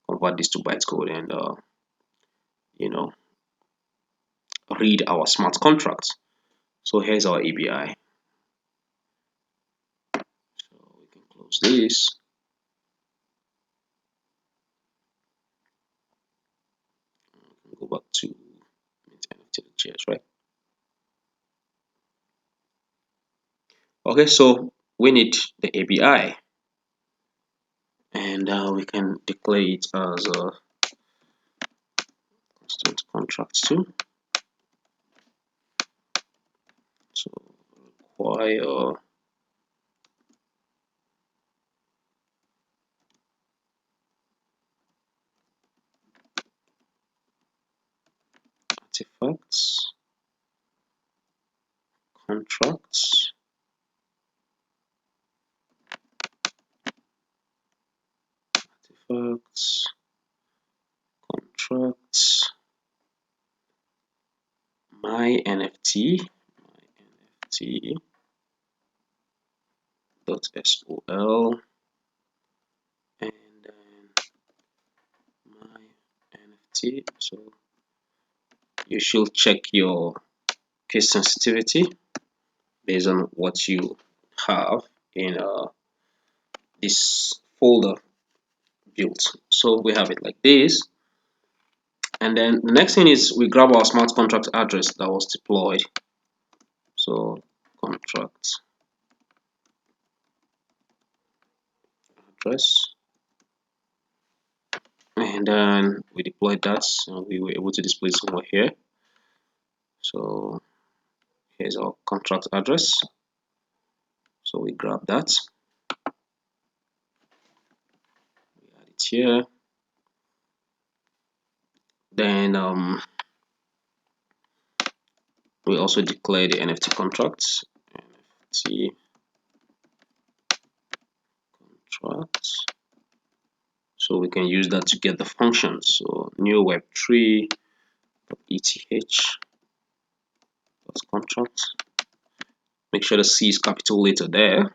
convert this to bytecode and you know, read our smart contracts. So here's our ABI. So we can close this. Go back to NFT.js, right? Okay, so we need the ABI, and we can declare it as a constant contract too. So require artifacts, contracts, artifacts, contracts, my NFT .sol, and then my NFT. So you should check your case sensitivity based on what you have in this folder built. So we have it like this, and then the next thing is we grab our smart contract address that was deployed. So contract address, and then we deployed that, and we were able to display somewhere here. So here's our contract address. So we grab that, we add it here. Then we also declare the NFT contracts. NFT contracts. So we can use that to get the functions. So new web3 ETH contract. Make sure the C is capital letter there.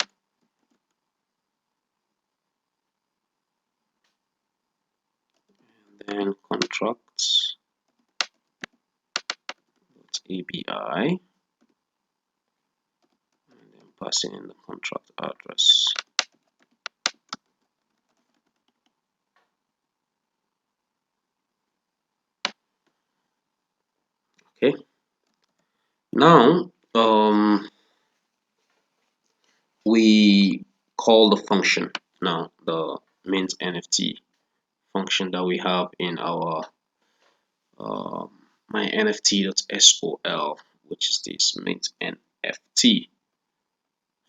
And then contracts ABI, and then passing in the contract address. Okay. Now we call the function now, the mint NFT function that we have in our my NFT.sol, which is this mint NFT.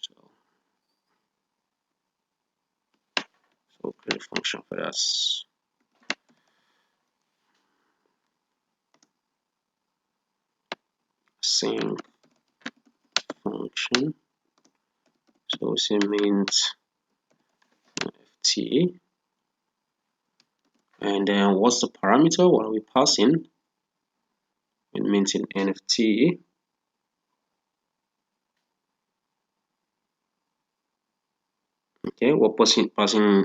So create a function for that. Sync function. So say mint NFT, and then what's the parameter? What are we passing in mint in NFT? Okay, we're passing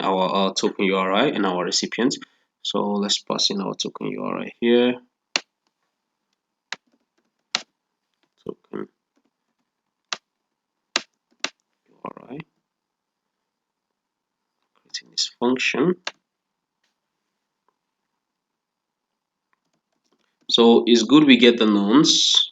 our token URI and our recipient. So let's pass in our token URI here. Token URI. getting this function. So it's good we get the nonce.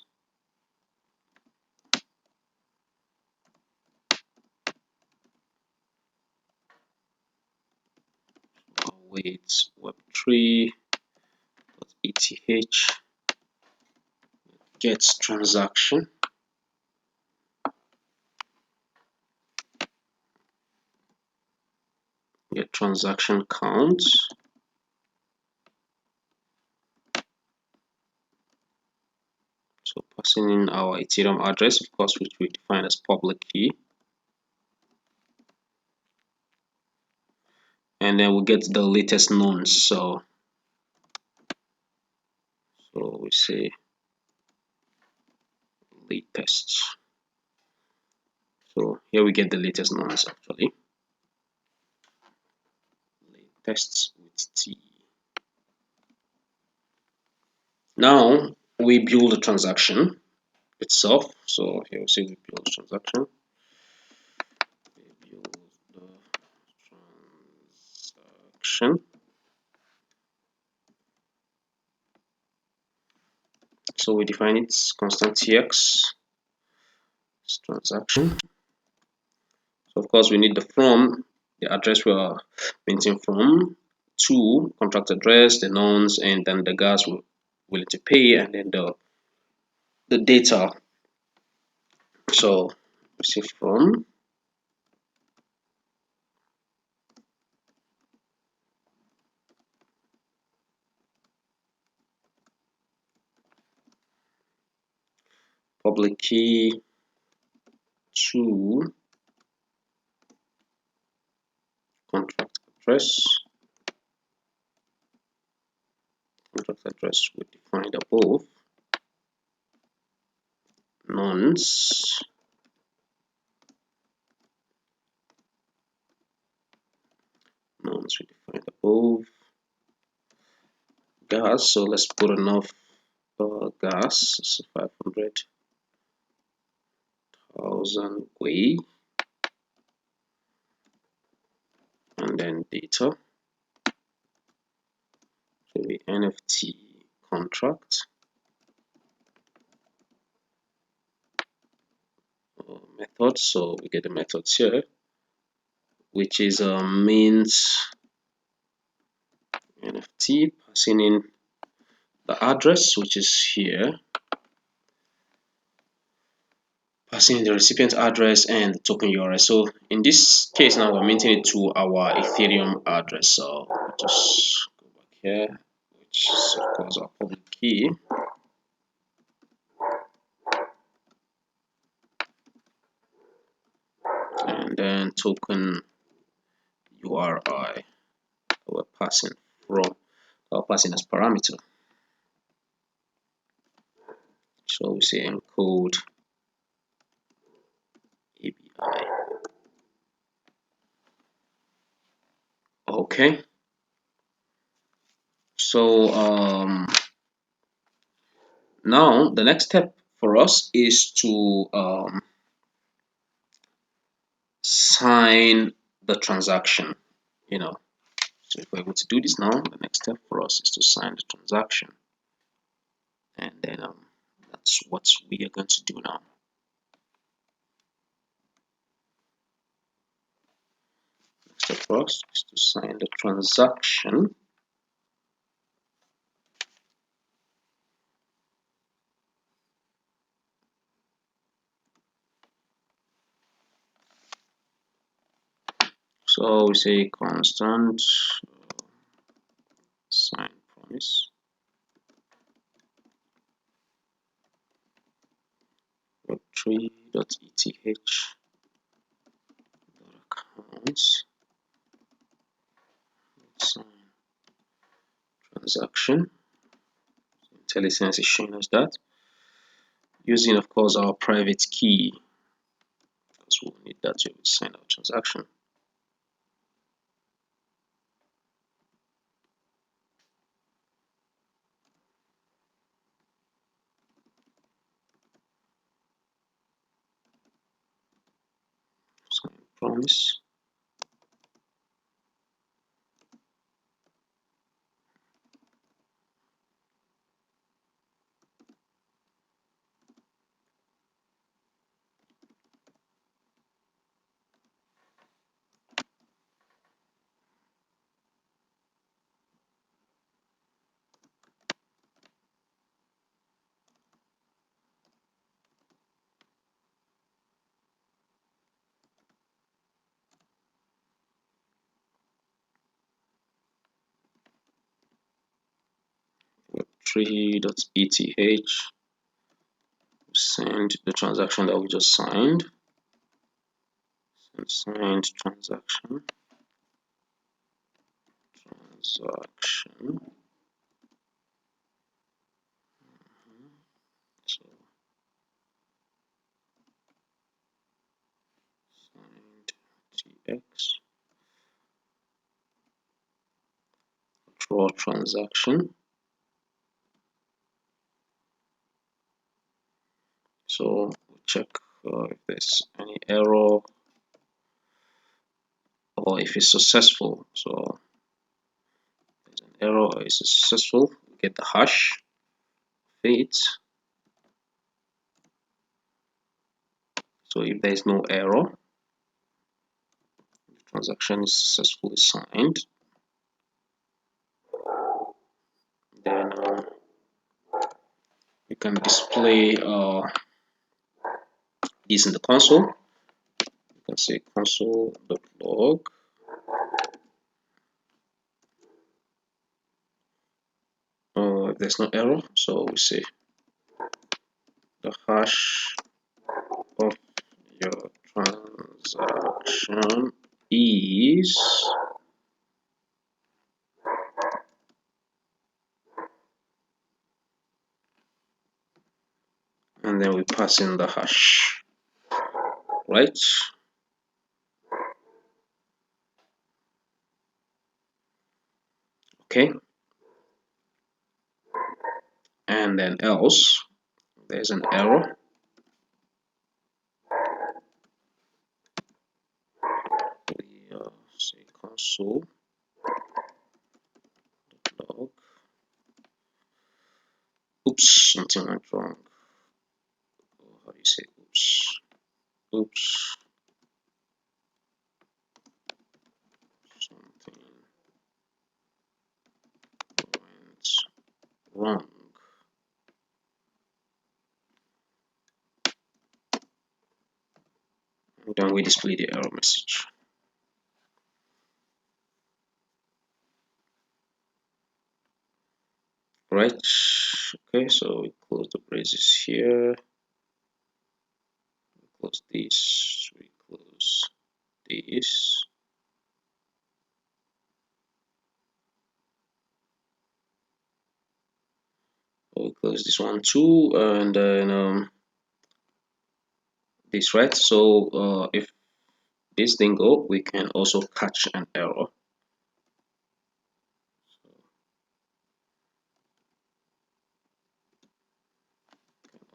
Wait, web3.eth gets transaction. Get transaction count. So passing in our Ethereum address, of course, which we define as public key. And then we get the latest nonce. So we say latest. So here we get the latest nonce actually. Latest with T. Now we build a transaction itself. So here we say we build a transaction. We build the transaction. So we define its constant tx transaction. So of course we need the from, the address we are minting from, to contract address, the nonce, and then the gas we're willing to pay, and then the data. So we say from public key to contract address. Contract address we defined above. Nonce we defined above. Gas, so let's put enough gas, so 500,000 GUI, and then data. So the NFT contract method. So we get the methods here, which is mint NFT, passing in the address, which is here, passing in the recipient address and the token URL. So in this case now we're minting it to our Ethereum address. So just go back here, which is of course our public key. And then token URI we're passing as parameter. So we say encode ABI. Okay. So now the next step for us is to sign the transaction. So if we're able to do this now, the next step for us is to sign the transaction, and then that's what we are going to do now. Next step for us is to sign the transaction. So we say constant sign promise web3.eth accounts sign transaction. IntelliSense is showing us that using, of course, our private key, because we'll need that to sign our transaction. Sign promise. tree.eth, send the transaction that we just signed, signed transaction. So signed tx draw transaction. So we'll check if there's any error or if it's successful. So there's an error or it's successful, we get the hash of it. So if there is no error, the transaction is successfully signed. Then you can display this in the console. You can say console.log. If there's no error, so we say the hash of your transaction is, and then we pass in the hash, right? Okay, and then else there's an error. We say console.log. Oops, something went wrong. How do you say oops? Oops, something went wrong. And then we display the error message. Right, okay, so we close the braces here, we close this, we close this. We close this one too, and then this, right? So if this thing go, we can also catch an error.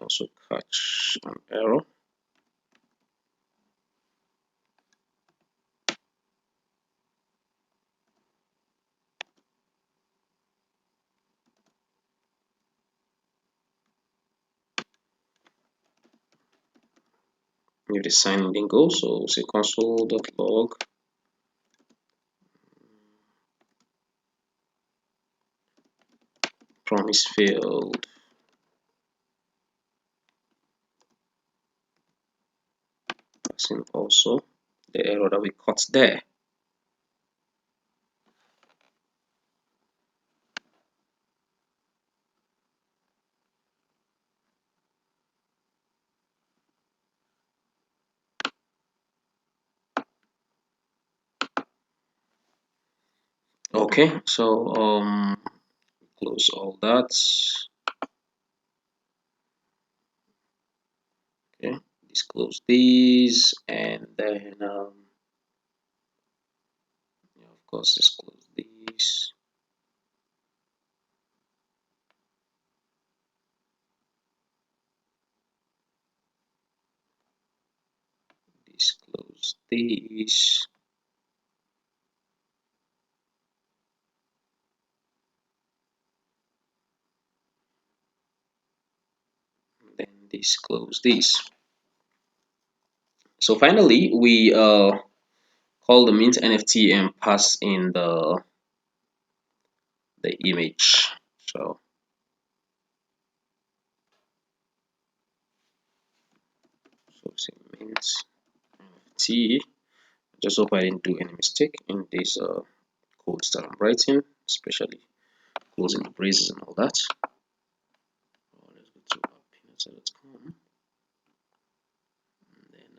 Also catch an error. If the signing didn't go, so we'll say console.log promise failed. Passing also the error that we caught there. Okay, so close all that. Okay, disclose these, and then yeah, of course disclose these. Disclose these. Then disclose these. So finally, we call the mint NFT and pass in the image. So say mint NFT. Just hope I didn't do any mistake in these codes that I'm writing, especially closing the braces and all that. freelancer.com. And then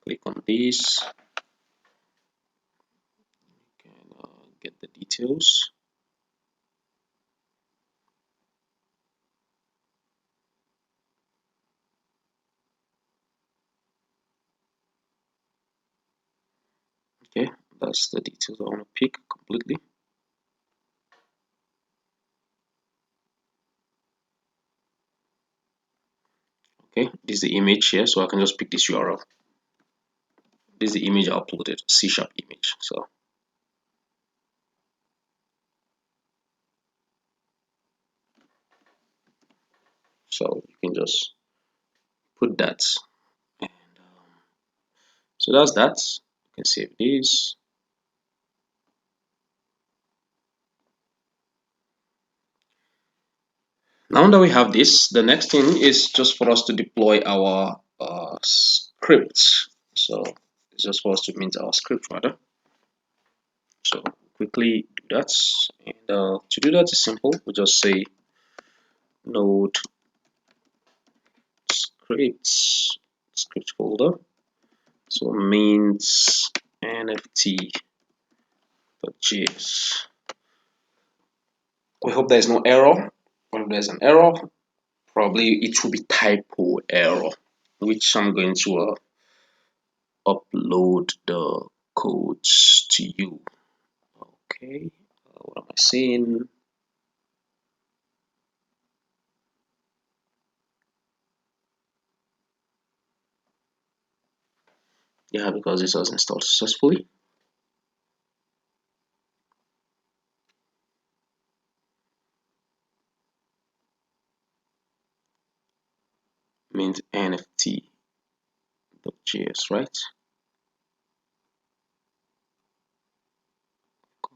click on this. You can get the details. Okay, that's the details I want to pick completely. Okay, this is the image here, so I can just pick this URL. This is the image I uploaded, C# image. So you can just put that, and so that's that. You can save this. Now that we have this, the next thing is just for us to deploy our script. So it's just for us to mint our script rather. So quickly do that, and to do that is simple. We just say node script folder. So mint nft.js. We hope there is no error. When there's an error, probably it will be typo error, which I'm going to upload the codes to you. Okay, what am I saying? Yeah, because this was installed successfully. Means nft.js, right?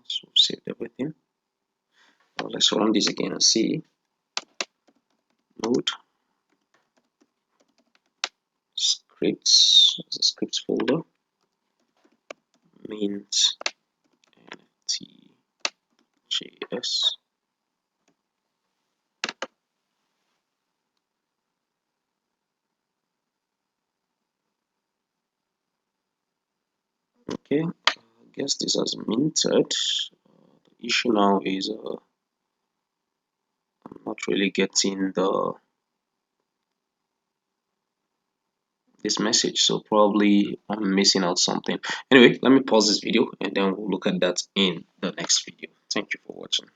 So save everything. Now let's run this again and see. Node scripts, the scripts folder, mint nft.js. Okay, I guess this has minted. The issue now is I'm not really getting this message, so probably I'm missing out something. Anyway, let me pause this video and then we'll look at that in the next video. Thank you for watching.